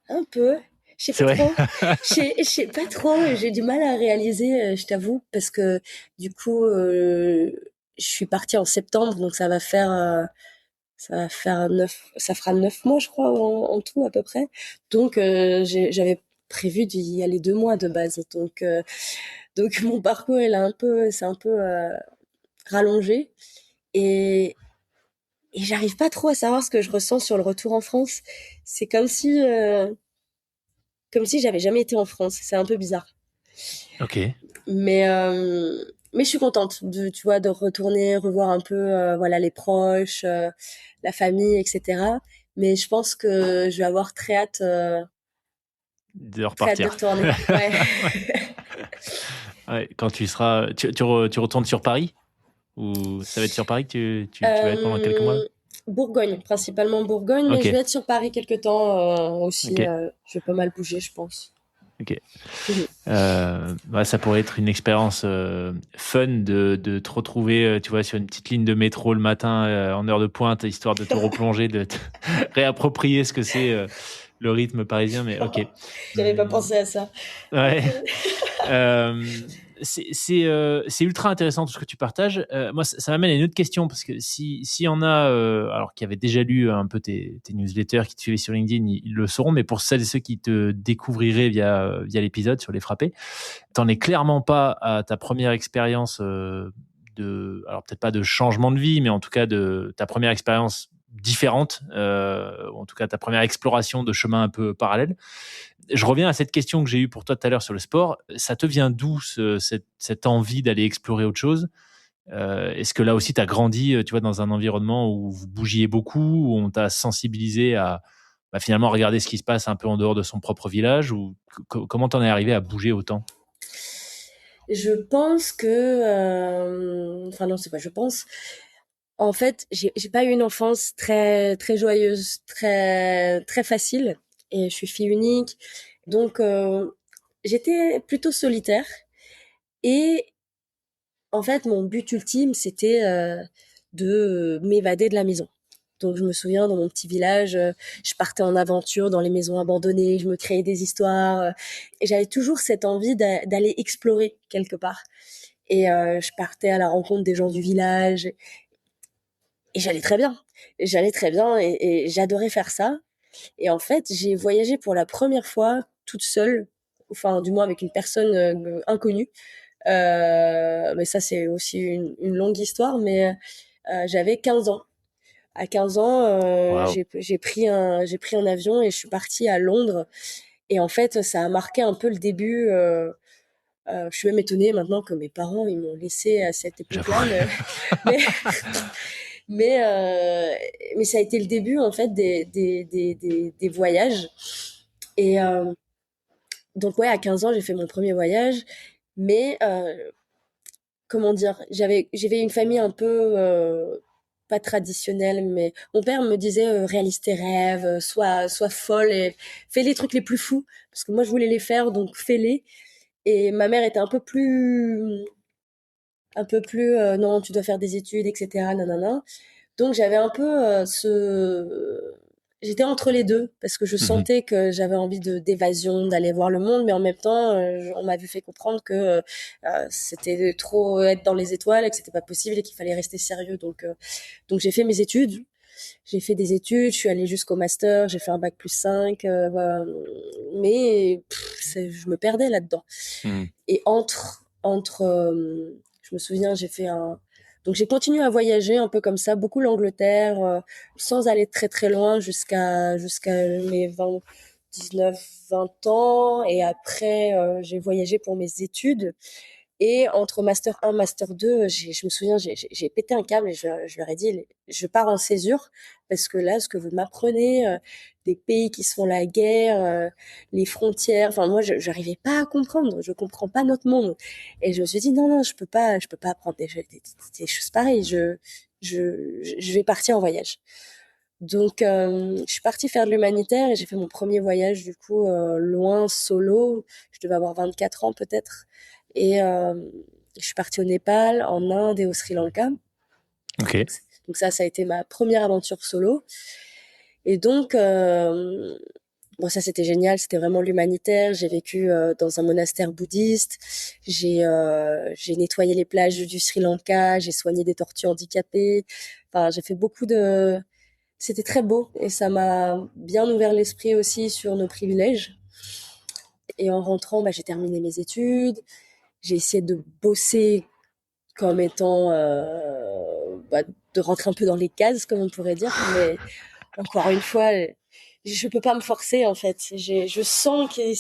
[SPEAKER 1] Un peu. Je sais
[SPEAKER 2] C'est
[SPEAKER 1] pas
[SPEAKER 2] vrai.
[SPEAKER 1] trop. Je sais pas trop. J'ai du mal à réaliser, je t'avoue, parce que du coup, je suis partie en septembre, donc ça fera 9 mois, je crois, en tout à peu près. Donc, j'avais prévu d'y aller 2 mois de base. Donc mon parcours, c'est un peu rallongé et j'arrive pas trop à savoir ce que je ressens sur le retour en France. C'est comme si j'avais jamais été en France. C'est un peu bizarre.
[SPEAKER 2] Ok.
[SPEAKER 1] Mais, mais je suis contente tu vois, de retourner, revoir un peu, voilà, les proches, la famille, etc. Mais je pense que je vais avoir
[SPEAKER 2] De
[SPEAKER 1] très hâte de
[SPEAKER 2] repartir.
[SPEAKER 1] retourner. Ouais.
[SPEAKER 2] Ouais, quand tu seras, tu retournes sur Paris ou ça va être sur Paris que tu vas être pendant quelques mois?
[SPEAKER 1] Euh, Bourgogne, principalement Bourgogne, mais
[SPEAKER 2] Ok,
[SPEAKER 1] je vais être sur Paris quelque temps aussi.
[SPEAKER 2] ok,
[SPEAKER 1] Je vais pas mal bouger, je pense.
[SPEAKER 2] ok.
[SPEAKER 1] Mhm.
[SPEAKER 2] Ça pourrait être une expérience fun de te retrouver, tu vois, sur une petite ligne de métro le matin en heure de pointe, histoire de te replonger, de te réapproprier ce que c'est le rythme parisien. Mais ok.
[SPEAKER 1] J'avais pas
[SPEAKER 2] Hum,
[SPEAKER 1] pensé à ça.
[SPEAKER 2] ouais. Euh, c'est ultra intéressant tout ce que tu partages. Moi, ça m'amène à une autre question parce que s'il y en a, alors qui avaient déjà lu un peu tes newsletters, qui te suivaient sur LinkedIn, ils le sauront. Mais pour celles et ceux qui te découvriraient via l'épisode sur les frappés, t'en es clairement pas à ta première expérience alors peut-être pas de changement de vie, mais en tout cas de ta première expérience différente, ou en tout cas ta première exploration de chemin un peu parallèle. Je reviens à cette question que j'ai eue pour toi tout à l'heure sur le sport. Ça te vient d'où cette envie d'aller explorer autre chose? Est-ce que là aussi tu as grandi, tu vois, dans un environnement où vous bougiez beaucoup, où on t'a sensibilisé à finalement regarder ce qui se passe un peu en dehors de son propre village, ou comment t'en es arrivé à bouger autant?
[SPEAKER 1] Je pense que, enfin non, c'est pas je pense. En fait, j'ai pas eu une enfance très très joyeuse, très facile, et je suis fille unique, donc j'étais plutôt solitaire. Et en fait, mon but ultime, c'était de m'évader de la maison. Donc je me souviens, dans mon petit village, je partais en aventure dans les maisons abandonnées, je me créais des histoires, et j'avais toujours cette envie d'aller explorer quelque part. Et je partais à la rencontre des gens du village, et j'allais très bien. J'allais très bien, et j'adorais faire ça. Et en fait, j'ai voyagé pour la première fois toute seule, enfin du moins avec une personne inconnue. Mais ça, c'est aussi une longue histoire, mais j'avais 15 ans. À 15 ans,
[SPEAKER 2] Waouh.
[SPEAKER 1] j'ai pris un avion et je suis partie à Londres. Et en fait, ça a marqué un peu le début. Je suis même étonnée maintenant que mes parents ils m'ont laissé à cette
[SPEAKER 2] J'avoue.
[SPEAKER 1] époque-là, mais mais euh, mais ça a été le début en fait des voyages. Et donc ouais, à 15 ans, j'ai fait mon premier voyage, mais comment dire, j'avais une famille un peu pas traditionnelle, mais mon père me disait réalise tes rêves, sois folle et fais les trucs les plus fous, parce que moi je voulais les faire, donc fais-les. Et ma mère était un peu plus non, tu dois faire des études, etc. Nanana. Donc j'avais un peu j'étais entre les deux parce que je
[SPEAKER 2] Mhm.
[SPEAKER 1] sentais que j'avais envie de d'évasion, d'aller voir le monde, mais en même temps, on m'avait fait comprendre que c'était trop être dans les étoiles et que c'était pas possible et qu'il fallait rester sérieux. Donc j'ai fait mes études. J'ai fait des études, je suis allée jusqu'au master, j'ai fait un bac plus 5, voilà. Mais je me perdais là-dedans.
[SPEAKER 2] Mhm.
[SPEAKER 1] Et je me souviens, donc j'ai continué à voyager un peu comme ça, beaucoup l'Angleterre, sans aller très très loin jusqu'à mes 19 20 ans. Et après, j'ai voyagé pour mes études. Et entre Master 1, Master 2, je me souviens, j'ai pété un câble et je leur ai dit, je pars en césure parce que là, ce que vous m'apprenez, des pays qui se font la guerre, les frontières, enfin moi, je n'arrivais pas à comprendre, je comprends pas notre monde. Et je me suis dit, non, non, je peux pas apprendre des choses pareilles, je vais partir en voyage. Donc, je suis partie faire de l'humanitaire et j'ai fait mon premier voyage, du coup, loin, solo. Je devais avoir 24 ans peut-être. Et je suis partie au Népal, en Inde et au Sri Lanka.
[SPEAKER 2] Ok.
[SPEAKER 1] Donc ça a été ma première aventure solo. Et donc, bon, ça c'était génial, c'était vraiment l'humanitaire. J'ai vécu dans un monastère bouddhiste. J'ai nettoyé les plages du Sri Lanka. J'ai soigné des tortues handicapées. Enfin, j'ai fait beaucoup de... C'était très beau et ça m'a bien ouvert l'esprit aussi sur nos privilèges. Et en rentrant, bah, j'ai terminé mes études. J'ai essayé de bosser comme étant de rentrer un peu dans les cases, comme on pourrait dire. Mais encore une fois, je peux pas me forcer en fait. Je sens que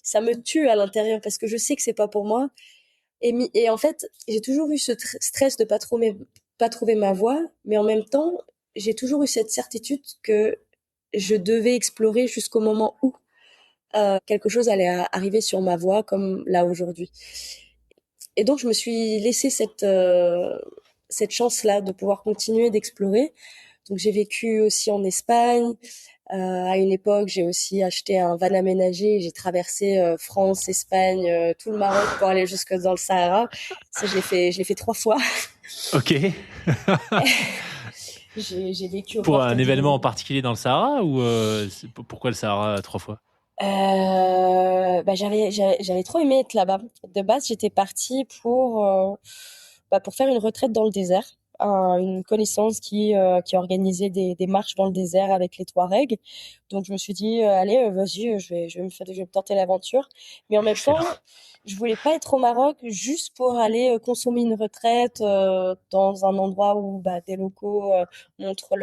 [SPEAKER 1] ça me tue à l'intérieur parce que je sais que c'est pas pour moi. Et en fait, j'ai toujours eu ce stress de pas trouver ma voie, mais en même temps, j'ai toujours eu cette certitude que je devais explorer jusqu'au moment où quelque chose allait arriver sur ma voie, comme là aujourd'hui. Et donc, je me suis laissé cette chance-là de pouvoir continuer d'explorer. Donc j'ai vécu aussi en Espagne. À une époque, j'ai aussi acheté un van aménagé. J'ai traversé France, Espagne, tout le Maroc pour aller jusque dans le Sahara. Ça, je l'ai fait 3 fois.
[SPEAKER 2] Ok.
[SPEAKER 1] J'ai vécu aux
[SPEAKER 2] Pour
[SPEAKER 1] portes
[SPEAKER 2] un
[SPEAKER 1] du
[SPEAKER 2] événement en
[SPEAKER 1] désert.
[SPEAKER 2] particulier dans le Sahara ou pourquoi le Sahara 3 fois?
[SPEAKER 1] Bah, j'avais trop aimé être là-bas. De base, j'étais partie pour faire une retraite dans le désert. Une connaissance qui organisait des marches dans le désert avec les Touaregs. Donc, je me suis dit, allez, vas-y, je vais me tenter l'aventure. Mais en même temps,
[SPEAKER 2] Excellent.
[SPEAKER 1] je voulais pas être au Maroc juste pour aller consommer une retraite dans un endroit où bah, des locaux montrent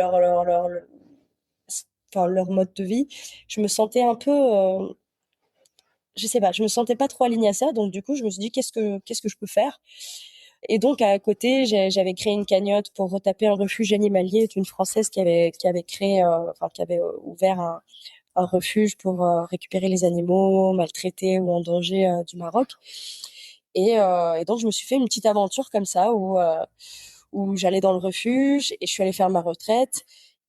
[SPEAKER 1] enfin, leur mode de vie. Je me sentais un peu je sais pas, je me sentais pas trop alignée à ça, donc du coup, je me suis dit qu'est-ce que je peux faire? Et donc à côté, j'avais créé une cagnotte pour retaper un refuge animalier d'une Française qui avait créé, enfin qui avait ouvert un refuge pour récupérer les animaux maltraités ou en danger du Maroc. Et donc je me suis fait une petite aventure comme ça où j'allais dans le refuge et je suis allée faire ma retraite.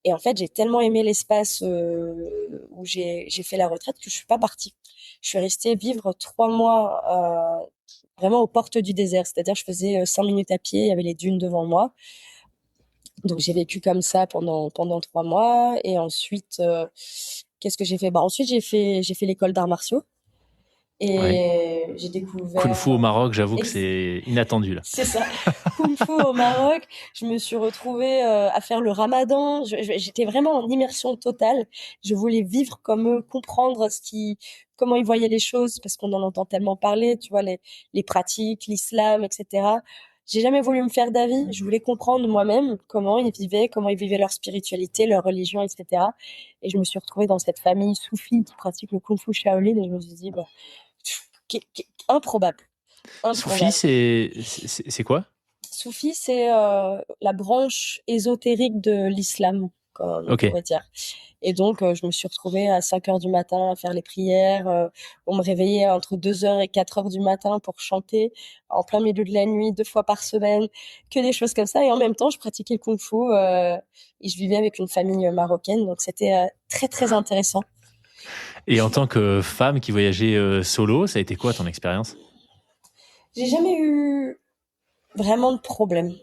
[SPEAKER 1] Et en fait, j'ai tellement aimé l'espace où j'ai fait la retraite que je suis pas partie. Je suis restée vivre 3 mois vraiment aux portes du désert. C'est-à-dire, je faisais 5 minutes à pied, il y avait les dunes devant moi. Donc, j'ai vécu comme ça pendant 3 mois. Et ensuite, qu'est-ce que j'ai fait? Bah, ensuite, j'ai fait l'école d'arts martiaux
[SPEAKER 2] Ouais.
[SPEAKER 1] et j'ai
[SPEAKER 2] Kung
[SPEAKER 1] découvert
[SPEAKER 2] Fu au Maroc, j'avoue que
[SPEAKER 1] ex-
[SPEAKER 2] c'est inattendu là.
[SPEAKER 1] c'est ça. Kung Fu au Maroc. Je me suis retrouvée à faire le ramadan. J'étais vraiment en immersion totale. Je voulais vivre comme eux, comprendre comment ils voyaient les choses, parce qu'on en entend tellement parler, tu vois, les pratiques, l'islam, etc. J'ai jamais voulu me faire d'avis. Je voulais comprendre moi-même comment ils vivaient leur spiritualité, leur religion, etc. Et je me suis retrouvée dans cette famille soufie qui pratique le Kung Fu Shaolin et je me suis dit, bah, improbable,
[SPEAKER 2] Soufi,
[SPEAKER 1] improbable.
[SPEAKER 2] c'est quoi?
[SPEAKER 1] Soufi, c'est la branche ésotérique de l'islam, comme on
[SPEAKER 2] Ok.
[SPEAKER 1] pourrait dire. Et donc, je me suis retrouvée à 5 heures du matin à faire les prières. On me réveillait entre 2 heures et 4 heures du matin pour chanter en plein milieu de la nuit, 2 fois par semaine, que des choses comme ça. Et en même temps, je pratiquais le kung-fu et je vivais avec une famille marocaine. Donc, c'était très, très intéressant.
[SPEAKER 2] Et en tant que femme qui voyageait solo, ça a été quoi ton expérience?
[SPEAKER 1] J'ai jamais eu vraiment de problème.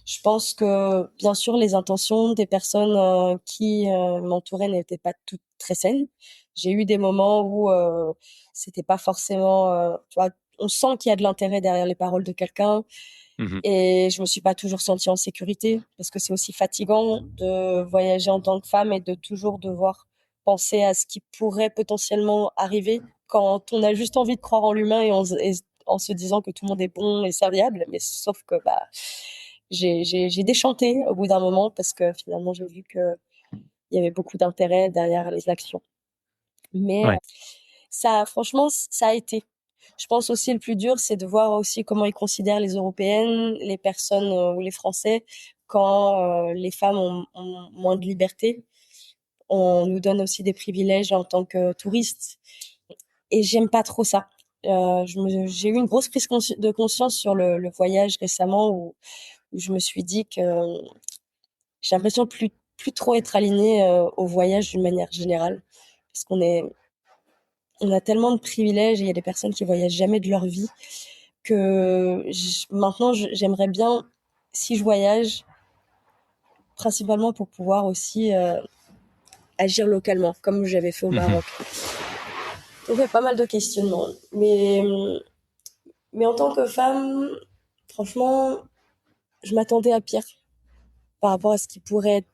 [SPEAKER 1] Je pense que, bien sûr, les intentions des personnes qui m'entouraient n'étaient pas toutes très saines. J'ai eu des moments où c'était pas forcément, tu vois, on sent qu'il y a de l'intérêt derrière les paroles de quelqu'un
[SPEAKER 2] Mhm.
[SPEAKER 1] et je me suis pas toujours sentie en sécurité parce que c'est aussi fatigant de voyager en tant que femme et de toujours devoir penser à ce qui pourrait potentiellement arriver quand on a juste envie de croire en l'humain et en se disant que tout le monde est bon et serviable. Mais sauf que bah j'ai déchanté au bout d'un moment parce que finalement j'ai vu que il y avait beaucoup d'intérêt derrière les actions. Mais
[SPEAKER 2] Ouais.
[SPEAKER 1] ça, franchement, ça a été. Je pense aussi le plus dur, c'est de voir aussi comment ils considèrent les Européennes, les personnes ou les Français quand les femmes ont moins de liberté. On nous donne aussi des privilèges en tant que touristes et j'aime pas trop ça. J'ai eu une grosse prise de conscience sur le voyage récemment où je me suis dit que j'ai l'impression de plus trop être alignée au voyage d'une manière générale parce on a tellement de privilèges et il y a des personnes qui voyagent jamais de leur vie que maintenant j'aimerais bien, si je voyage, principalement pour pouvoir aussi agir localement comme j'avais fait au
[SPEAKER 2] Mhm.
[SPEAKER 1] Maroc. Donc ouais, pas mal de questionnements, mais en tant que femme, franchement, je m'attendais à pire par rapport à ce qui pourrait être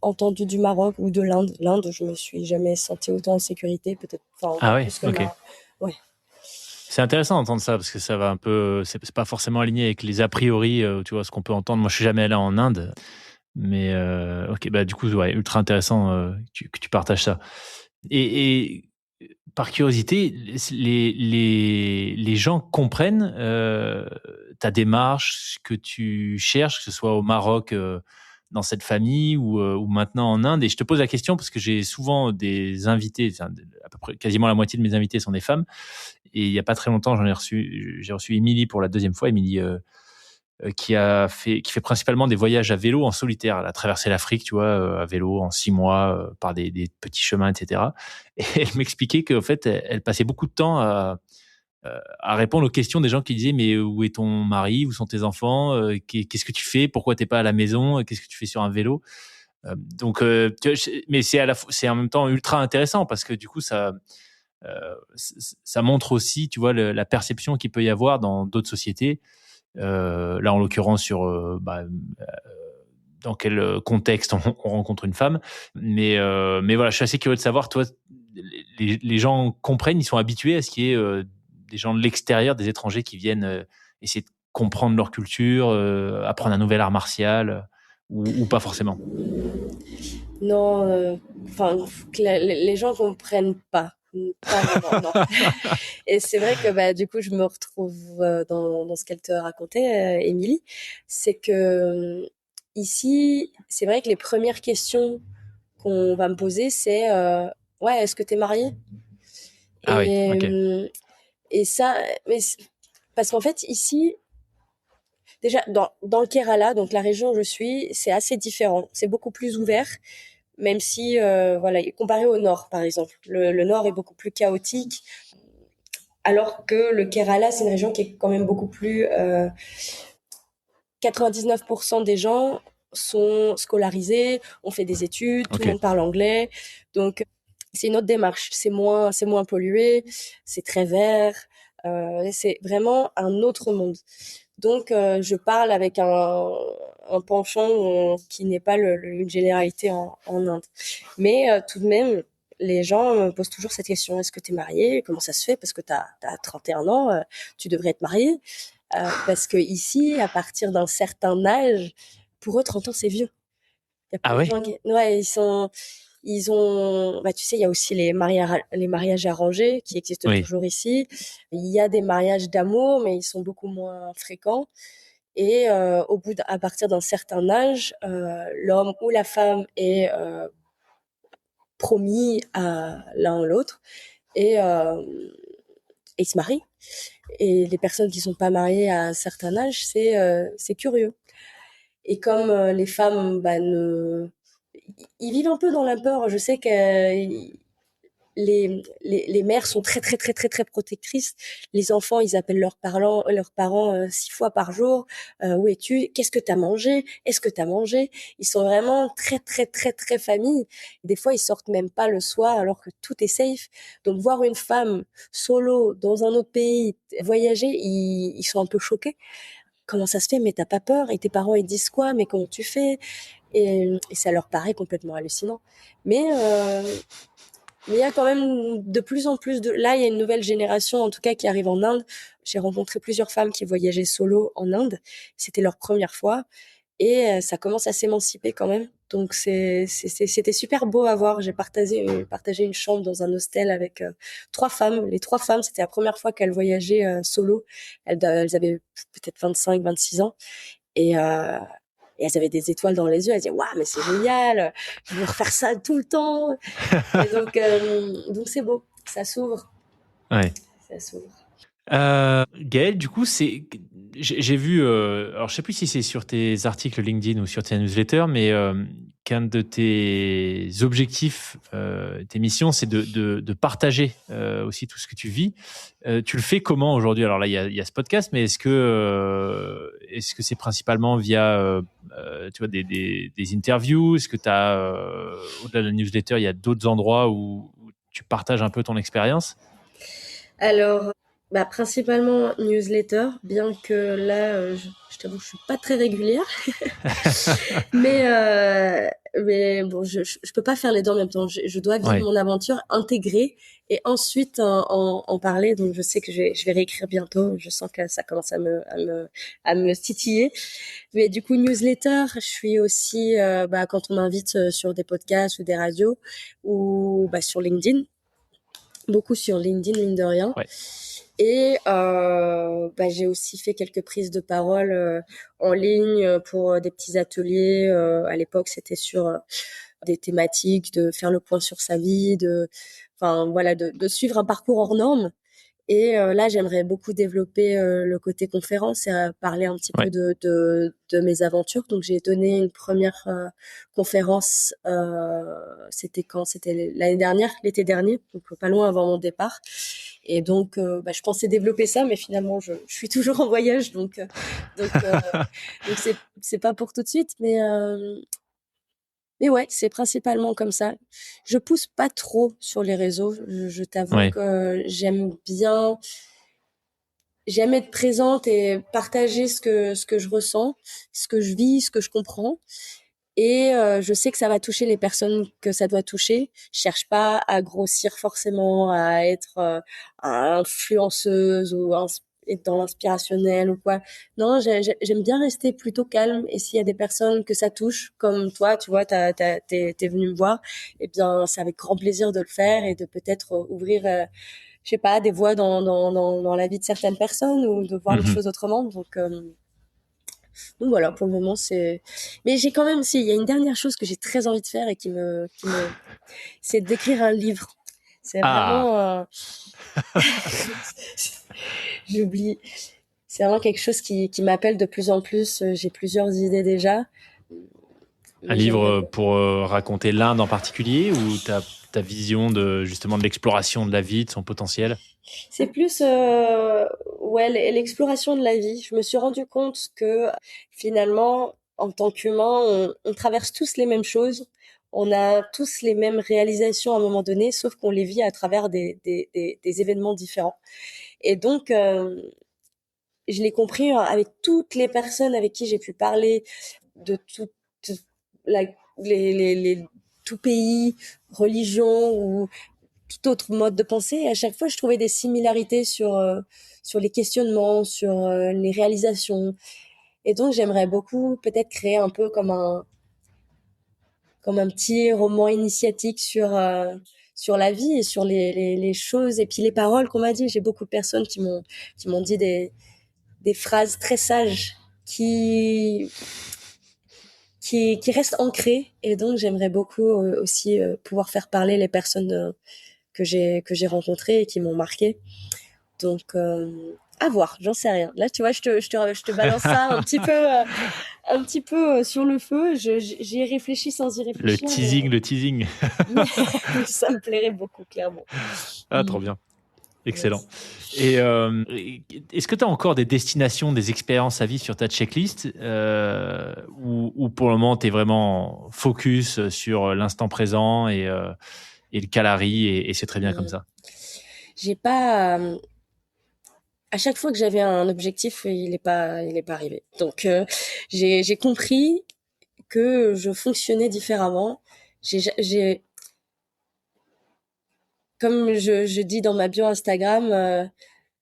[SPEAKER 1] entendu du Maroc ou de l'Inde. L'Inde, je me suis jamais sentie autant en sécurité, peut-être, enfin
[SPEAKER 2] Ah
[SPEAKER 1] encore
[SPEAKER 2] ouais,
[SPEAKER 1] plus que le
[SPEAKER 2] ok.
[SPEAKER 1] Maroc. Ouais.
[SPEAKER 2] C'est intéressant d'entendre ça parce que ça va un peu, c'est pas forcément aligné avec les a priori, tu vois, ce qu'on peut entendre. Moi, je suis jamais allé en Inde, mais ok, bah du coup, ouais, ultra intéressant que tu partages ça. Et par curiosité, les gens comprennent ta démarche, ce que tu cherches, que ce soit au Maroc, dans cette famille ou maintenant en Inde. Et je te pose la question parce que j'ai souvent des invités, enfin, à peu près quasiment la moitié de mes invités sont des femmes. Et il y a pas très longtemps, j'ai reçu Émilie pour la deuxième fois. Émilie qui fait principalement des voyages à vélo en solitaire. Elle a traversé l'Afrique, tu vois, à vélo en 6 mois, par des petits chemins, etc. Et elle m'expliquait qu'en fait, elle passait beaucoup de temps à répondre aux questions des gens qui disaient mais où est ton mari, où sont tes enfants, qu'est-ce que tu fais, pourquoi t'es pas à la maison, qu'est-ce que tu fais sur un vélo. Donc, mais c'est en même temps ultra intéressant parce que du coup ça montre aussi, tu vois, la perception qu'il peut y avoir dans d'autres sociétés. Là, en l'occurrence, dans quel contexte on rencontre une femme. Mais voilà, je suis assez curieux de savoir, toi, les gens comprennent, ils sont habitués à ce qu'il y ait des gens de l'extérieur, des étrangers qui viennent essayer de comprendre leur culture, apprendre un nouvel art martial, ou pas forcément.
[SPEAKER 1] Non, enfin, les gens comprennent pas. Pas vraiment, non. Et c'est vrai que bah, du coup, je me retrouve dans ce qu'elle te racontait, Émilie. C'est que ici, c'est vrai que les premières questions qu'on va me poser, c'est ouais, est-ce que t'es mariée?
[SPEAKER 2] Ah oui,
[SPEAKER 1] Et,
[SPEAKER 2] ok.
[SPEAKER 1] et ça, parce qu'en fait, ici, déjà, dans le Kerala, donc la région où je suis, c'est assez différent. C'est beaucoup plus ouvert, même si, voilà, comparé au nord, par exemple. Le nord est beaucoup plus chaotique, alors que le Kerala, c'est une région qui est quand même beaucoup plus... 99% des gens sont scolarisés, ont fait des études, tout
[SPEAKER 2] Ok.
[SPEAKER 1] le monde parle anglais. Donc, c'est une autre démarche. C'est moins pollué, c'est très vert. C'est vraiment un autre monde. Donc, je parle avec un penchant qui n'est pas une généralité en Inde. Mais tout de même, les gens me posent toujours cette question, est-ce que tu es marié? Comment ça se fait? Parce que tu as 31 ans, tu devrais être marié. Parce que ici, à partir d'un certain âge, pour eux, 30 ans, c'est vieux. Il y a
[SPEAKER 2] Ah
[SPEAKER 1] plein de
[SPEAKER 2] ouais?
[SPEAKER 1] gens qui, ouais, ils ont, bah, tu sais, il y a aussi les mariages arrangés qui existent
[SPEAKER 2] Oui.
[SPEAKER 1] toujours ici. Il y a des mariages d'amour, mais ils sont beaucoup moins fréquents. Et à partir d'un certain âge, l'homme ou la femme est promis à l'un ou l'autre et ils se marient. Et les personnes qui sont pas mariées à un certain âge, c'est curieux. Et comme les femmes, bah, ils vivent un peu dans la peur. Je sais que les mères sont très très très très très protectrices. Les enfants, ils appellent leurs parents 6 fois par jour. Où es-tu? Qu'est-ce que t'as mangé? Est-ce que t'as mangé? Ils sont vraiment très très très très famille. Des fois, ils sortent même pas le soir alors que tout est safe. Donc voir une femme solo dans un autre pays voyager, ils sont un peu choqués. Comment ça se fait? Mais t'as pas peur? Et tes parents, ils disent quoi? Mais comment tu fais? Et ça leur paraît complètement hallucinant. Mais il y a quand même de plus en plus de... Là, il y a une nouvelle génération, en tout cas, qui arrive en Inde. J'ai rencontré plusieurs femmes qui voyageaient solo en Inde. C'était leur première fois. Et ça commence à s'émanciper quand même. Donc, c'était super beau à voir. J'ai partagé une chambre dans un hostel avec 3 femmes. Les 3 femmes, c'était la première fois qu'elles voyageaient solo. Elles avaient peut-être 25, 26 ans. Et, euh, et elles avaient des étoiles dans les yeux. Elles disaient, waouh, mais c'est génial. Je veux refaire ça tout le temps. Et donc c'est beau, ça s'ouvre,
[SPEAKER 2] Ouais.
[SPEAKER 1] ça s'ouvre.
[SPEAKER 2] Gaël, du coup, j'ai vu, alors je sais plus si c'est sur tes articles LinkedIn ou sur tes newsletters, mais qu'un de tes objectifs, tes missions, c'est de partager aussi tout ce que tu vis. Tu le fais comment aujourd'hui? Alors là, il y a ce podcast, mais est-ce que c'est principalement via tu vois, des interviews? Est-ce que tu as, au-delà de la newsletter, il y a d'autres endroits où tu partages un peu ton expérience?
[SPEAKER 1] Alors, bah, principalement newsletter, bien que là, je t'avoue, je suis pas très régulière. Mais bon, je peux pas faire les deux en même temps. Je dois vivre
[SPEAKER 2] Ouais.
[SPEAKER 1] mon aventure, intégrer et ensuite en parler. Donc, je sais que je vais réécrire bientôt. Je sens que ça commence à me titiller. Mais du coup, newsletter, je suis aussi, bah, quand on m'invite sur des podcasts ou des radios ou bah, sur LinkedIn, beaucoup sur LinkedIn, mine de rien.
[SPEAKER 2] Ouais.
[SPEAKER 1] Et bah, j'ai aussi fait quelques prises de parole en ligne pour des petits ateliers. À l'époque, c'était sur des thématiques, de faire le point sur sa vie, enfin voilà, de suivre un parcours hors norme. Et là, j'aimerais beaucoup développer le côté conférence et parler un petit
[SPEAKER 2] Ouais.
[SPEAKER 1] peu de mes aventures. Donc, j'ai donné une première conférence, c'était quand? C'était l'année dernière, l'été dernier, donc pas loin avant mon départ. Et donc, je pensais développer ça, mais finalement, je suis toujours en voyage, donc, euh, donc c'est pas pour tout de suite, mais ouais, c'est principalement comme ça. Je pousse pas trop sur les réseaux. Je t'avoue
[SPEAKER 2] Ouais.
[SPEAKER 1] que j'aime être présente et partager ce que je ressens, ce que je vis, ce que je comprends. Et je sais que ça va toucher les personnes que ça doit toucher. Je cherche pas à grossir forcément, à être influenceuse ou être dans l'inspirationnel ou quoi. Non, j'aime bien rester plutôt calme. Et s'il y a des personnes que ça touche, comme toi, tu vois, t'es venu me voir, eh bien, c'est avec grand plaisir de le faire et de peut-être ouvrir, je sais pas, des voies dans la vie de certaines personnes ou de voir les
[SPEAKER 2] Mhm.
[SPEAKER 1] choses autrement. Donc voilà, pour le moment, c'est. Mais j'ai quand même, si, il y a une dernière chose que j'ai très envie de faire et c'est d'écrire un livre. C'est
[SPEAKER 2] Ah,
[SPEAKER 1] vraiment, j'oublie. C'est vraiment quelque chose qui m'appelle de plus en plus. J'ai plusieurs idées déjà,
[SPEAKER 2] un
[SPEAKER 1] mais j'aimerais
[SPEAKER 2] livre
[SPEAKER 1] beaucoup.
[SPEAKER 2] pour raconter l'Inde en particulier ou ta vision de justement de l'exploration de la vie, de son potentiel?
[SPEAKER 1] C'est plus, ouais, l'exploration de la vie. Je me suis rendu compte que finalement, en tant qu'humain, on traverse tous les mêmes choses. On a tous les mêmes réalisations à un moment donné, sauf qu'on les vit à travers des événements différents. Et donc, je l'ai compris avec toutes les personnes avec qui j'ai pu parler de toute la, les tout pays, religion ou tout autre mode de pensée. Et à chaque fois, je trouvais des similarités sur les questionnements, sur les réalisations. Et donc, j'aimerais beaucoup peut-être créer un peu comme un petit roman initiatique sur la vie et sur les choses et puis les paroles qu'on m'a dit. J'ai beaucoup de personnes qui m'ont dit des phrases très sages qui restent ancrées. Et donc, j'aimerais beaucoup aussi pouvoir faire parler les personnes que j'ai rencontrées et qui m'ont marqué. Donc, à voir, j'en sais rien. Là, tu vois, je te balance ça un petit peu sur le feu. J'y ai réfléchi sans y
[SPEAKER 2] Le
[SPEAKER 1] réfléchir, mais,
[SPEAKER 2] teasing, le teasing.
[SPEAKER 1] mais ça me plairait beaucoup, clairement.
[SPEAKER 2] Ah, trop
[SPEAKER 1] Mm.
[SPEAKER 2] bien. Excellent.
[SPEAKER 1] Yes.
[SPEAKER 2] Et est-ce que tu as encore des destinations, des expériences à vivre sur ta checklist ou pour le moment tu es vraiment focus sur l'instant présent et le Calari et c'est très bien comme
[SPEAKER 1] Mm.
[SPEAKER 2] ça?
[SPEAKER 1] J'ai pas. À chaque fois que j'avais un objectif, il est pas arrivé. Donc, j'ai compris que je fonctionnais différemment. J'ai, comme je dis dans ma bio Instagram,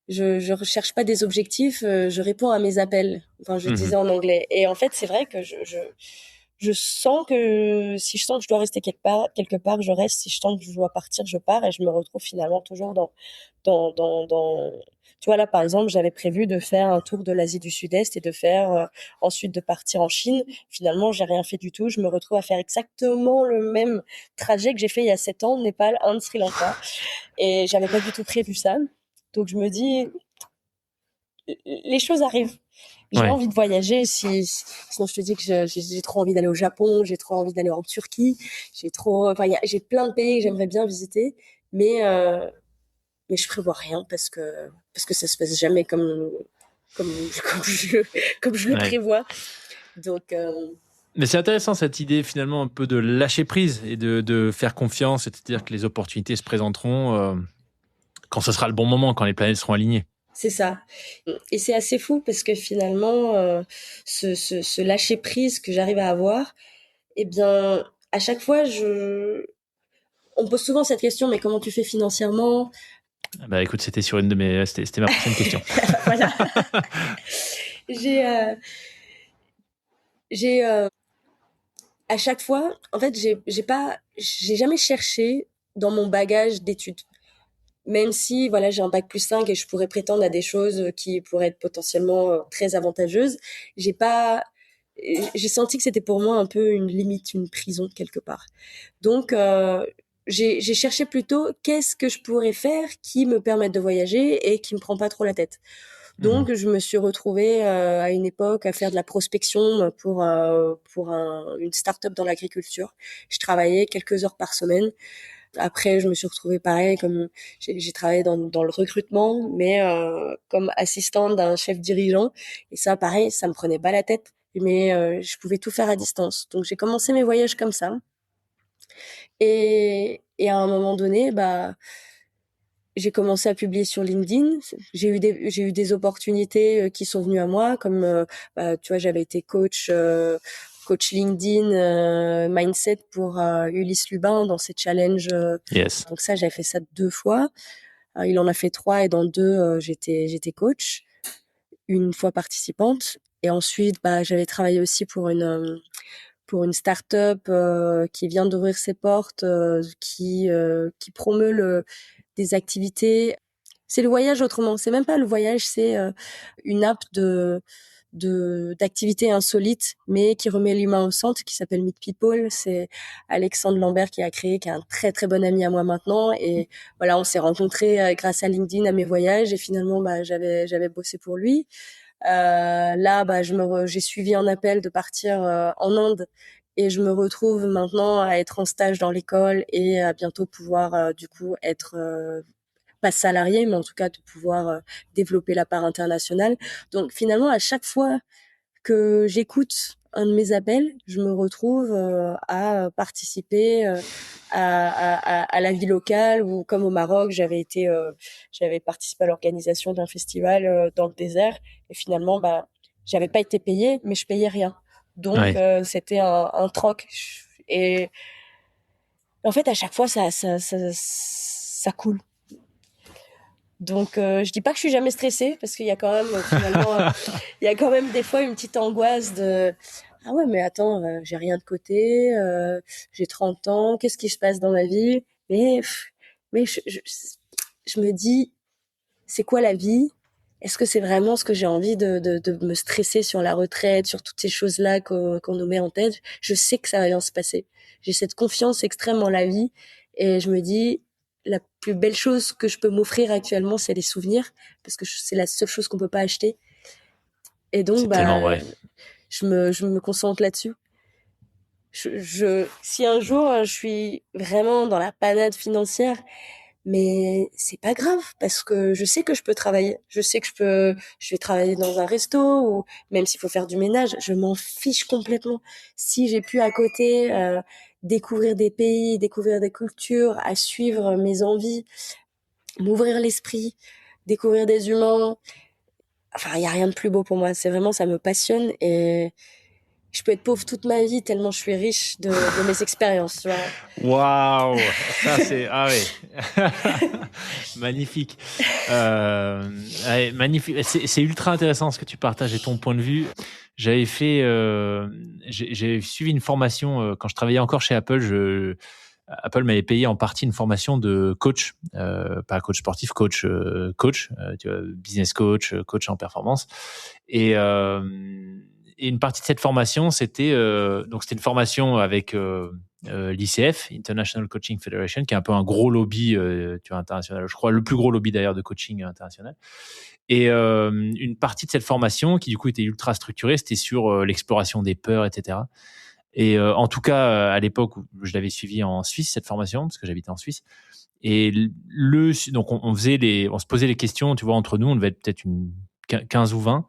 [SPEAKER 1] je recherche pas des objectifs, je réponds à mes appels. Enfin, je disais
[SPEAKER 2] Mhm.
[SPEAKER 1] en anglais. Et en fait, c'est vrai que je sens que si je sens que je dois rester quelque part, je reste. Si je sens que je dois partir, je pars. Et je me retrouve finalement toujours dans. Tu vois, là, par exemple, j'avais prévu de faire un tour de l'Asie du Sud-Est et de faire ensuite de partir en Chine. Finalement, j'ai rien fait du tout. Je me retrouve à faire exactement le même trajet que j'ai fait il y a 7 ans, Népal, Inde, Sri Lanka. Et j'avais pas du tout prévu ça. Donc je me dis, les choses arrivent. J'ai
[SPEAKER 2] Ouais.
[SPEAKER 1] envie de voyager. Sinon, je te dis que j'ai trop envie d'aller au Japon, j'ai trop envie d'aller en Turquie, enfin, j'ai plein de pays que j'aimerais bien visiter, mais je prévois rien parce que ça se passe jamais comme, comme comme je le
[SPEAKER 2] Ouais.
[SPEAKER 1] prévois. Donc,
[SPEAKER 2] Mais c'est intéressant cette idée finalement un peu de lâcher prise et de faire confiance, c'est-à-dire que les opportunités se présenteront quand ce sera le bon moment, quand les planètes seront alignées.
[SPEAKER 1] c'est ça. Et c'est assez fou parce que finalement, ce lâcher prise que j'arrive à avoir, eh bien, à chaque fois, on me pose souvent cette question, mais comment tu fais financièrement?
[SPEAKER 2] Bah écoute, c'était ma prochaine question.
[SPEAKER 1] Voilà. J'ai, euh, j'ai, à chaque fois, en fait, j'ai jamais cherché dans mon bagage d'études. Même si, voilà, j'ai un bac+5 et je pourrais prétendre à des choses qui pourraient être potentiellement très avantageuses, j'ai pas, j'ai senti que c'était pour moi un peu une limite, une prison quelque part. Donc, j'ai cherché plutôt qu'est-ce que je pourrais faire qui me permette de voyager et qui me prend pas trop la tête.
[SPEAKER 2] Mhm.
[SPEAKER 1] Donc, je me suis retrouvée à une époque à faire de la prospection pour une start-up dans l'agriculture. Je travaillais quelques heures par semaine. Après, je me suis retrouvée pareil, comme j'ai travaillé dans le recrutement, mais comme assistante d'un chef dirigeant. Et ça, pareil, ça me prenait pas la tête, mais je pouvais tout faire à distance. Donc, j'ai commencé mes voyages comme ça. Et à un moment donné, bah, j'ai commencé à publier sur LinkedIn. J'ai eu des opportunités qui sont venues à moi, comme bah, tu vois, j'avais été coach LinkedIn mindset pour Ulysse Lubin dans ses challenges.
[SPEAKER 2] Yes.
[SPEAKER 1] Donc ça, j'avais fait ça 2 fois. Il en a fait 3 et dans 2, j'étais coach, une fois participante. Et ensuite, bah, j'avais travaillé aussi pour une start-up qui vient d'ouvrir ses portes, qui promeut des activités. C'est le voyage autrement. C'est même pas le voyage, c'est une app d'activités insolites, mais qui remet l'humain au centre, qui s'appelle Meet People. C'est Alexandre Lambert qui a créé, qui est un très très bon ami à moi maintenant. Et voilà, on s'est rencontrés grâce à LinkedIn à mes voyages. Et finalement, bah, j'avais bossé pour lui. Là, bah, j'ai suivi un appel de partir en Inde et je me retrouve maintenant à être en stage dans l'école et à bientôt pouvoir du coup être pas salarié, mais en tout cas de pouvoir développer la part internationale. Donc finalement, à chaque fois que j'écoute un de mes appels, je me retrouve à participer à la vie locale ou comme au Maroc, j'avais participé à l'organisation d'un festival dans le désert et finalement, bah, j'avais pas été payée, mais je payais rien. Donc
[SPEAKER 2] Ouais.
[SPEAKER 1] c'était un troc et en fait à chaque fois ça coule. Donc je dis pas que je suis jamais stressée parce qu'il y a quand même finalement il y a quand même des fois une petite angoisse de ah ouais mais attends j'ai rien de côté j'ai 30 ans qu'est-ce qui se passe dans ma vie mais je me dis c'est quoi la vie. Est-ce que c'est vraiment ce que j'ai envie de me stresser sur la retraite, sur toutes ces choses-là qu'on nous met en tête? Je sais que ça va bien se passer. J'ai cette confiance extrême en la vie et je me dis, la plus belle chose que je peux m'offrir actuellement, c'est les souvenirs parce que c'est la seule chose qu'on peut pas acheter. Et donc,
[SPEAKER 2] C'est tellement
[SPEAKER 1] bah,
[SPEAKER 2] vrai.
[SPEAKER 1] je me concentre là-dessus. Si un jour je suis vraiment dans la panade financière, mais c'est pas grave parce que je sais que je peux travailler. Je sais que je vais travailler dans un resto ou même s'il faut faire du ménage, je m'en fiche complètement. Si j'ai pu à côté découvrir des pays, découvrir des cultures, à suivre mes envies, m'ouvrir l'esprit, découvrir des humains, enfin, il y a rien de plus beau pour moi. C'est vraiment, ça me passionne et je peux être pauvre toute ma vie tellement je suis riche de mes expériences, tu vois.
[SPEAKER 2] Waouh, ça c'est ah ouais, magnifique, ouais, magnifique. C'est ultra intéressant ce que tu partages et ton point de vue. J'avais fait, j'ai suivi une formation quand je travaillais encore chez Apple. Apple m'avait payé en partie une formation de coach, pas coach sportif, coach, tu vois, business coach, coach en performance. Et, euh, et une partie de cette formation, c'était une formation avec l'ICF, International Coaching Federation, qui est un peu un gros lobby tu vois, international. Je crois le plus gros lobby d'ailleurs de coaching international. Et une partie de cette formation, qui du coup était ultra structurée, c'était sur l'exploration des peurs, etc. Et en tout cas, à l'époque où je l'avais suivi en Suisse, cette formation, parce que j'habitais en Suisse. Et donc on se posait les questions, tu vois, entre nous, on devait être peut-être une 15 ou 20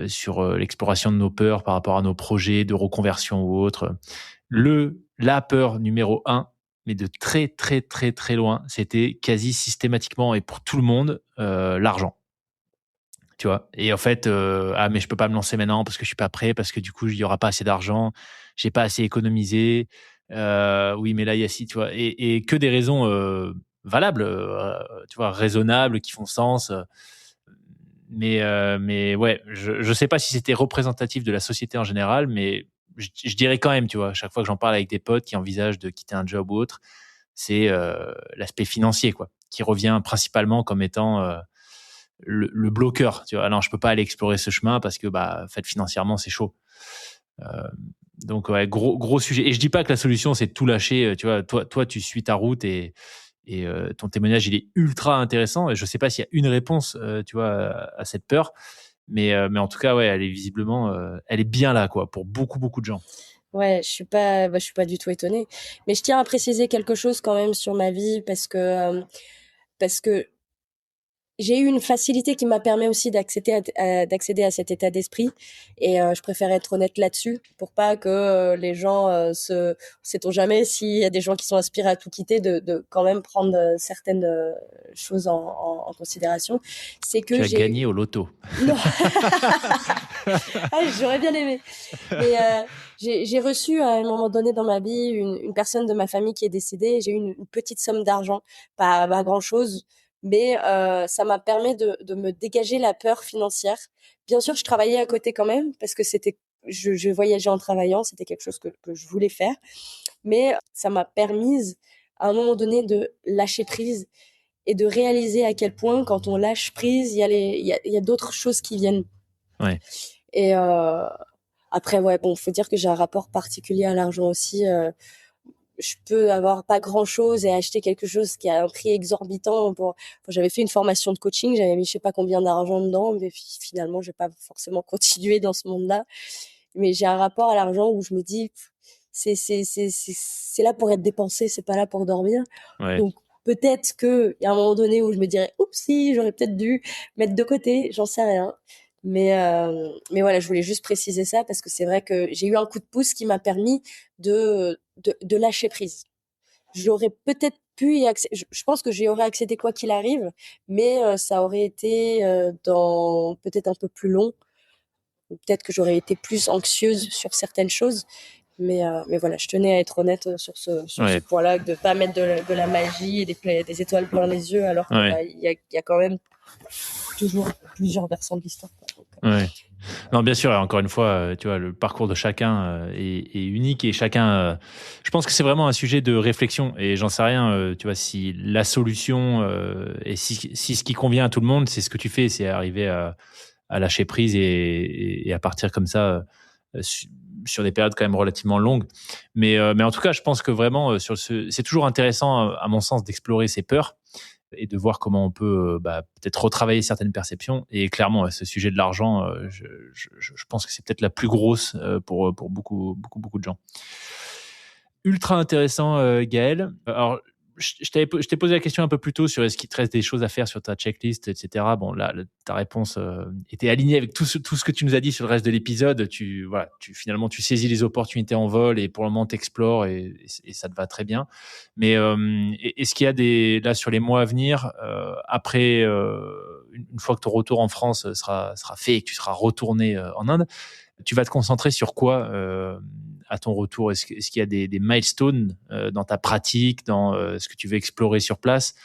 [SPEAKER 2] sur l'exploration de nos peurs par rapport à nos projets de reconversion ou autre. La peur numéro 1, mais de très très très très loin, c'était quasi systématiquement et pour tout le monde l'argent. Tu vois. Et en fait, ah mais je peux pas me lancer maintenant parce que je suis pas prêt, parce que du coup il y aura pas assez d'argent, j'ai pas assez économisé. Oui, mais là il y a si, tu vois, et que des raisons valables, tu vois, raisonnables, qui font sens. Mais ouais, je sais pas si c'était représentatif de la société en général, mais je dirais quand même, tu vois, chaque fois que j'en parle avec des potes qui envisagent de quitter un job ou autre, c'est l'aspect financier, quoi, qui revient principalement comme étant le bloqueur. Tu vois, alors je peux pas aller explorer ce chemin parce que bah, en fait, financièrement, c'est chaud. Euh, Donc ouais, gros sujet. Et je dis pas que la solution c'est de tout lâcher. Tu vois, toi tu suis ta route et ton témoignage il est ultra intéressant. Et je sais pas s'il y a une réponse, tu vois, à cette peur, mais en tout cas ouais, elle est visiblement, elle est bien là quoi pour beaucoup de gens.
[SPEAKER 1] Ouais, je suis pas du tout étonnée. Mais je tiens à préciser quelque chose quand même sur ma vie parce que j'ai eu une facilité qui m'a permis aussi d'accéder à cet état d'esprit et je préfère être honnête là-dessus pour pas que les gens sait-on jamais s'il y a des gens qui sont inspirés à tout quitter de quand même prendre certaines choses en considération. C'est que
[SPEAKER 2] Tu as
[SPEAKER 1] j'ai
[SPEAKER 2] gagné au loto.
[SPEAKER 1] non, ah, j'aurais bien aimé. Mais j'ai reçu à un moment donné dans ma vie une personne de ma famille qui est décédée. Et j'ai eu une petite somme d'argent, pas grand-chose, mais ça m'a permis de me dégager la peur financière. Bien sûr, je travaillais à côté quand même parce que je voyageais en travaillant, c'était quelque chose que je voulais faire. Mais ça m'a permise à un moment donné de lâcher prise et de réaliser à quel point quand on lâche prise, il y a d'autres choses qui viennent.
[SPEAKER 2] Ouais.
[SPEAKER 1] Et après, ouais, bon, faut dire que j'ai un rapport particulier à l'argent aussi. Je peux avoir pas grand-chose et acheter quelque chose qui a un prix exorbitant. J'avais fait une formation de coaching, j'avais mis je sais pas combien d'argent dedans, mais finalement, j'ai pas forcément continué dans ce monde-là. Mais j'ai un rapport à l'argent où je me dis, c'est là pour être dépensé, c'est pas là pour dormir.
[SPEAKER 2] Ouais.
[SPEAKER 1] Donc, peut-être qu'il y a un moment donné où je me dirais, oups, si, j'aurais peut-être dû mettre de côté, j'en sais rien. Mais voilà, je voulais juste préciser ça parce que c'est vrai que j'ai eu un coup de pouce qui m'a permis de lâcher prise. J'aurais peut-être pu je pense que j'y aurais accédé quoi qu'il arrive, mais ça aurait été dans peut-être un peu plus long. Ou peut-être que j'aurais été plus anxieuse sur certaines choses. Mais voilà, je tenais à être honnête sur ce
[SPEAKER 2] Ouais.
[SPEAKER 1] point-là, de pas mettre de la magie et des étoiles plein les yeux, alors que
[SPEAKER 2] Ouais.
[SPEAKER 1] bah, il y a quand même toujours plusieurs versants de l'histoire, quoi. Donc,
[SPEAKER 2] Ouais. Non, bien sûr, encore une fois, tu vois, le parcours de chacun est unique et chacun. Je pense que c'est vraiment un sujet de réflexion et j'en sais rien, tu vois, si la solution et si ce qui convient à tout le monde, c'est ce que tu fais, c'est arriver à lâcher prise et à partir comme ça sur des périodes quand même relativement longues. Mais en tout cas, je pense que vraiment, c'est toujours intéressant, à mon sens, d'explorer ses peurs et de voir comment on peut peut-être retravailler certaines perceptions. Et clairement, ce sujet de l'argent, je pense que c'est peut-être la plus grosse pour beaucoup de gens. Ultra intéressant, Gaël. Alors, je t'ai posé la question un peu plus tôt sur est-ce qu'il te reste des choses à faire sur ta checklist, etc. Bon, là, ta réponse était alignée avec tout ce que tu nous as dit sur le reste de l'épisode. Finalement, tu saisis les opportunités en vol et pour le moment, t'explores et ça te va très bien. Mais est-ce qu'il y a là, sur les mois à venir, après, une fois que ton retour en France sera fait et que tu seras retourné en Inde, tu vas te concentrer sur quoi à ton retour? Est-ce qu'il y a des milestones dans ta pratique, dans ce que tu veux explorer sur place,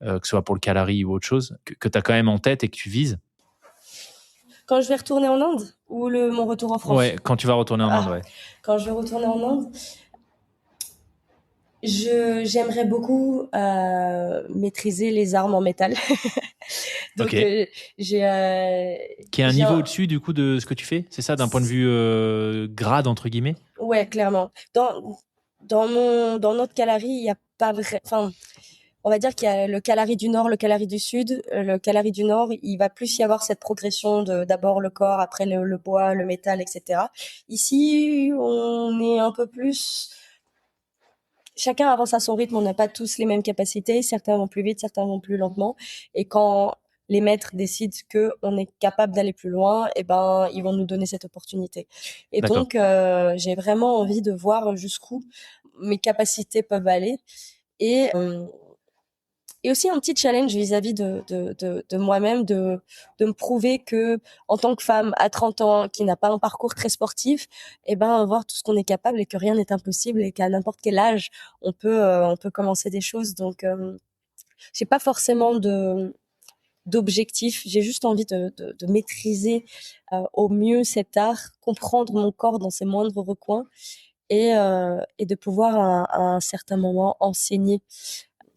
[SPEAKER 2] que ce soit pour le Kalari ou autre chose, que tu as quand même en tête et que tu vises?
[SPEAKER 1] quand je vais retourner en Inde ou mon retour en France?
[SPEAKER 2] Ouais, quand tu vas retourner en Inde,
[SPEAKER 1] Ah,
[SPEAKER 2] ouais.
[SPEAKER 1] quand je vais retourner en Inde, j'aimerais beaucoup maîtriser les armes en métal. Donc
[SPEAKER 2] Ok. Qui est un
[SPEAKER 1] j'ai
[SPEAKER 2] niveau
[SPEAKER 1] un,
[SPEAKER 2] au-dessus du coup de ce que tu fais, c'est ça, d'un point de vue grade entre guillemets?
[SPEAKER 1] ouais, clairement. Dans notre Kalari, il y a pas vrai, enfin, on va dire qu'il y a le Kalari du Nord, le Kalari du Sud. Le Kalari du Nord, il va plus y avoir cette progression de d'abord le corps, après le bois, le métal, etc. Ici, on est un peu plus, chacun avance à son rythme. On n'a pas tous les mêmes capacités. Certains vont plus vite, certains vont plus lentement. Et quand les maîtres décident que on est capable d'aller plus loin, eh ben, ils vont nous donner cette opportunité. Et
[SPEAKER 2] D'accord.
[SPEAKER 1] donc, j'ai vraiment envie de voir jusqu'où mes capacités peuvent aller. Et et aussi un petit challenge vis-à-vis de moi-même, de me prouver que, en tant que femme à 30 ans, qui n'a pas un parcours très sportif, eh ben, voir tout ce qu'on est capable et que rien n'est impossible et qu'à n'importe quel âge, on peut commencer des choses. Donc, j'ai pas forcément d'objectif. J'ai juste envie de maîtriser au mieux cet art, comprendre mon corps dans ses moindres recoins et de pouvoir à un certain moment enseigner.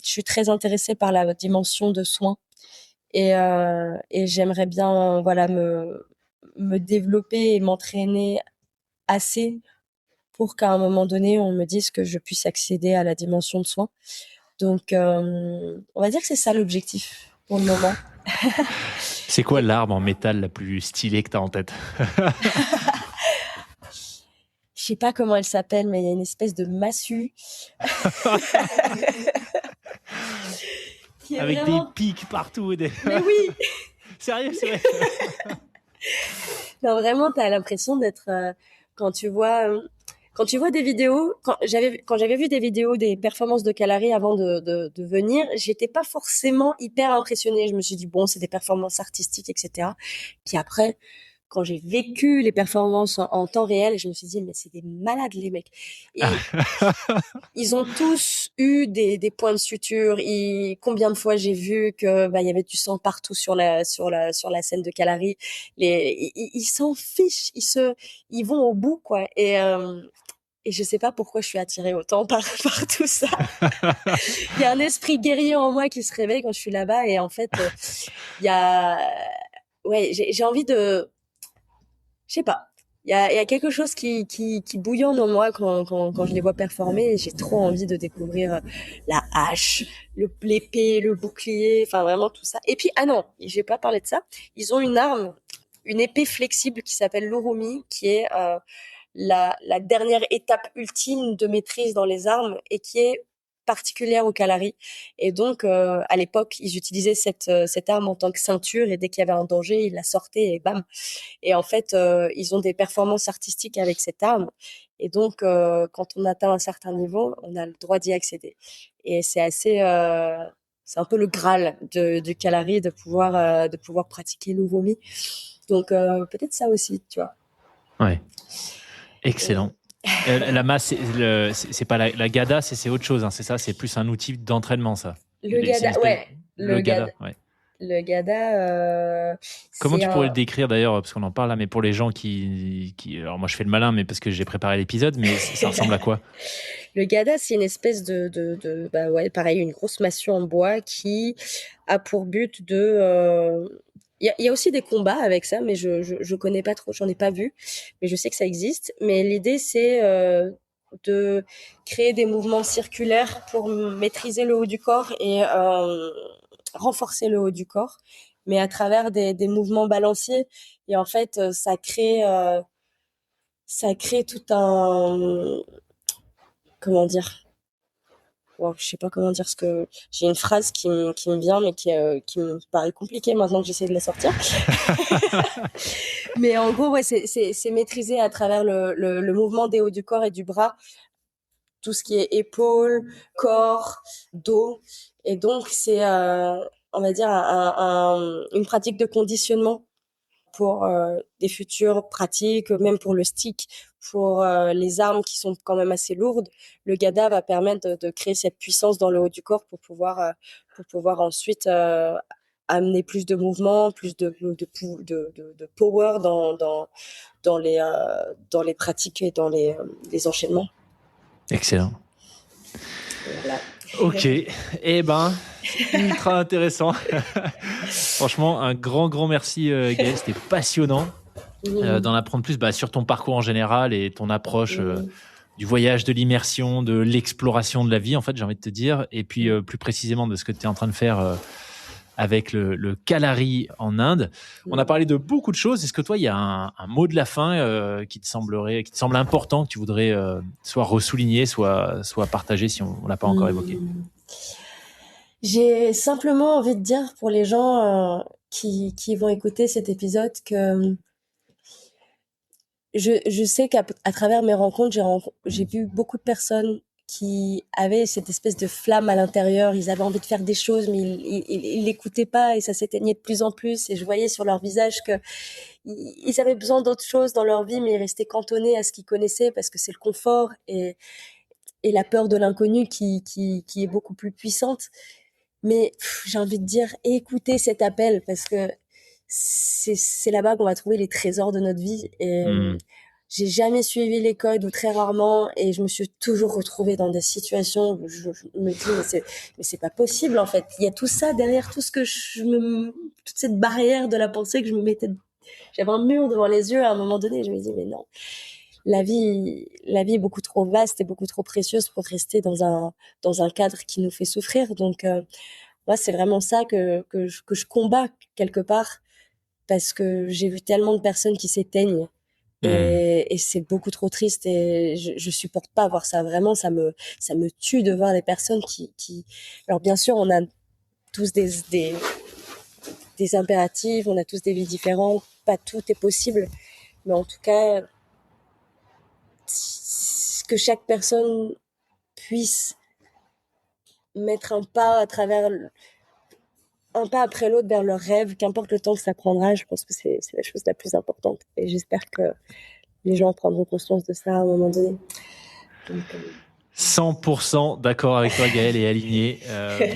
[SPEAKER 1] Je suis très intéressée par la dimension de soins et j'aimerais bien voilà me développer et m'entraîner assez pour qu'à un moment donné, on me dise que je puisse accéder à la dimension de soins. Donc, on va dire que c'est ça l'objectif pour le moment.
[SPEAKER 2] C'est quoi l'arme en métal la plus stylée que tu as en tête?
[SPEAKER 1] Je sais pas comment elle s'appelle, mais il y a une espèce de massue.
[SPEAKER 2] Avec
[SPEAKER 1] vraiment...
[SPEAKER 2] des pics partout.
[SPEAKER 1] Mais oui.
[SPEAKER 2] Sérieux, c'est vrai.
[SPEAKER 1] Non, vraiment, t'as l'impression d'être... quand tu vois des vidéos, quand j'avais vu des vidéos des performances de Kalari avant de venir, j'étais pas forcément hyper impressionnée. Je me suis dit, bon, c'est des performances artistiques, etc. Puis après, quand j'ai vécu les performances en temps réel, je me suis dit, mais c'est des malades, les mecs. Et ils ont tous eu des points de suture. Et combien de fois j'ai vu que il y avait du sang partout sur la scène de Kalari. Ils s'en fichent, ils vont au bout, quoi. Et je sais pas pourquoi je suis attirée autant par tout ça. Il y a un esprit guerrier en moi qui se réveille quand je suis là-bas, et en fait, il y a, ouais, j'ai envie de, je sais pas. Il y a quelque chose qui bouillonne en moi quand je les vois performer. J'ai trop envie de découvrir la hache, l'épée, le bouclier, enfin vraiment tout ça. Et puis, ah non, j'ai pas parlé de ça. Ils ont une arme, une épée flexible qui s'appelle l'urumi, qui est la dernière étape ultime de maîtrise dans les armes et qui est particulière au Kalari. Et donc, à l'époque, ils utilisaient cette arme en tant que ceinture, et dès qu'il y avait un danger, ils la sortaient et bam. Et en fait, ils ont des performances artistiques avec cette arme. Et donc, quand on atteint un certain niveau, on a le droit d'y accéder. Et c'est assez... c'est un peu le Graal du Kalari de pouvoir pratiquer l'Uvomi. Donc, peut-être ça aussi, tu vois.
[SPEAKER 2] Ouais. Excellent. La masse, c'est pas la Gada, c'est autre chose, hein, c'est ça, c'est plus un outil d'entraînement, ça.
[SPEAKER 1] Le Gada, ouais.
[SPEAKER 2] Le Gada, ouais.
[SPEAKER 1] Le Gada,
[SPEAKER 2] comment tu pourrais le décrire d'ailleurs, parce qu'on en parle là, mais pour les gens qui... Alors moi je fais le malin, mais parce que j'ai préparé l'épisode, mais ça ressemble à quoi?
[SPEAKER 1] Le Gada, c'est une espèce pareil, une grosse massue en bois qui a pour but de... Il y a aussi des combats avec ça, mais je connais pas trop, j'en ai pas vu, mais je sais que ça existe. Mais l'idée, c'est de créer des mouvements circulaires pour maîtriser le haut du corps et renforcer le haut du corps, mais à travers des mouvements balanciers. Et en fait, ça crée tout un... Comment dire? Wow, je sais pas comment dire, ce que j'ai une phrase qui me vient, mais qui me paraît compliquée maintenant que j'essaie de la sortir. Mais en gros, ouais, c'est maîtrisé à travers le mouvement des hauts du corps et du bras, tout ce qui est épaules, corps, dos. Et donc, c'est, on va dire, une pratique de conditionnement pour des futures pratiques, même pour le stick, pour les armes qui sont quand même assez lourdes. Le Gada va permettre de créer cette puissance dans le haut du corps pour pouvoir ensuite amener plus de mouvement, plus de power dans les pratiques et dans les enchaînements.
[SPEAKER 2] Excellent.
[SPEAKER 1] Voilà.
[SPEAKER 2] Ok, eh ben, ultra intéressant. Franchement, un grand merci Gaëlle, c'était passionnant d'en apprendre plus sur ton parcours en général et ton approche du voyage, de l'immersion, de l'exploration de la vie, en fait, j'ai envie de te dire, et puis plus précisément de ce que tu es en train de faire avec le Kalari en Inde. On a parlé de beaucoup de choses. Est-ce que toi, il y a un mot de la fin qui te semble important, que tu voudrais soit ressouligner, soit partager si on l'a pas encore évoqué?
[SPEAKER 1] J'ai simplement envie de dire pour les gens qui vont écouter cet épisode que je sais qu'à travers mes rencontres, j'ai vu beaucoup de personnes qui avaient cette espèce de flamme à l'intérieur. Ils avaient envie de faire des choses, mais ils l'écoutaient pas, et ça s'éteignait de plus en plus. Et je voyais sur leur visage que ils avaient besoin d'autre chose dans leur vie, mais ils restaient cantonnés à ce qu'ils connaissaient parce que c'est le confort et la peur de l'inconnu qui est beaucoup plus puissante. Mais j'ai envie de dire, écoutez cet appel, parce que c'est là-bas qu'on va trouver les trésors de notre vie. Et j'ai jamais suivi les codes, ou très rarement, et je me suis toujours retrouvée dans des situations où je me dis, mais c'est pas possible, en fait. Il y a tout ça derrière, tout ce que toute cette barrière de la pensée que je me mettais. J'avais un mur devant les yeux à un moment donné, et je me dis, mais non. la vie est beaucoup trop vaste et beaucoup trop précieuse pour rester dans un cadre qui nous fait souffrir. Donc, moi, c'est vraiment ça que je combats quelque part, parce que j'ai vu tellement de personnes qui s'éteignent. Et c'est beaucoup trop triste et je supporte pas voir ça. Vraiment, ça me tue de voir des personnes qui... Alors, bien sûr, on a tous des impératifs, on a tous des vies différentes, pas tout est possible, mais en tout cas, que chaque personne puisse mettre un pas après l'autre vers leur rêve, qu'importe le temps que ça prendra, je pense que c'est la chose la plus importante. Et j'espère que les gens prendront conscience de ça à un moment donné. Donc,
[SPEAKER 2] 100% d'accord avec toi, Gaëlle, et aligné.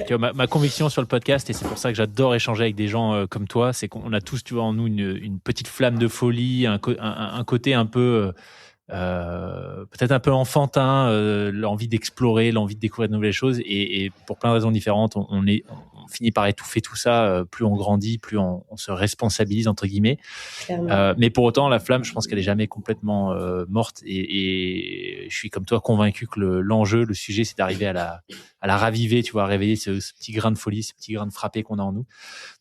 [SPEAKER 2] Tu vois, ma conviction sur le podcast, et c'est pour ça que j'adore échanger avec des gens comme toi, c'est qu'on a tous, tu vois, en nous une petite flamme de folie, un côté un peu... peut-être un peu enfantin, l'envie d'explorer, l'envie de découvrir de nouvelles choses, et pour plein de raisons différentes, on finit par étouffer tout ça. Plus on grandit, plus on se responsabilise entre guillemets. Mais pour autant, la flamme, je pense qu'elle est jamais complètement morte, et je suis comme toi convaincu que l'enjeu, le sujet, c'est d'arriver à la raviver, tu vois, à réveiller ce petit grain de folie, ce petit grain de frappé qu'on a en nous.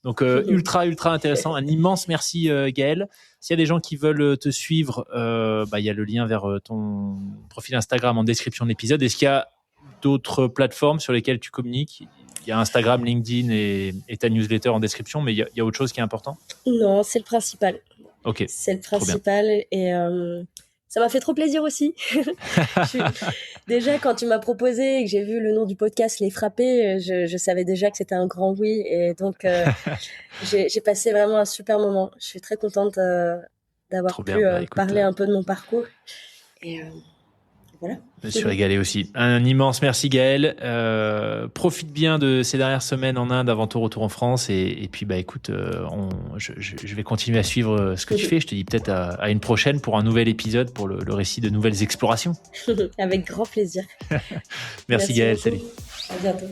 [SPEAKER 2] Donc ultra intéressant. Un immense merci, Gaëlle. S'il y a des gens qui veulent te suivre, il y a le lien vers ton profil Instagram en description de l'épisode. Est-ce qu'il y a d'autres plateformes sur lesquelles tu communiques ? Il y a Instagram, LinkedIn et ta newsletter en description, mais il y a autre chose qui est important ?
[SPEAKER 1] Non, c'est le principal.
[SPEAKER 2] Ok.
[SPEAKER 1] C'est le principal, et ça m'a fait trop plaisir aussi. Déjà, quand tu m'as proposé et que j'ai vu le nom du podcast Les Frappés, je savais déjà que c'était un grand oui, et donc j'ai passé vraiment un super moment. Je suis très contente d'avoir pu parler un peu de mon parcours, et voilà.
[SPEAKER 2] Je me suis régalé aussi. Un immense merci, Gaëlle. Profite bien de ces dernières semaines en Inde avant ton retour en France, et puis écoute, je vais continuer à suivre ce que tu fais. Je te dis peut-être à une prochaine pour un nouvel épisode, pour le récit de nouvelles explorations.
[SPEAKER 1] Avec grand plaisir.
[SPEAKER 2] Merci Gaëlle, salut.
[SPEAKER 1] À bientôt.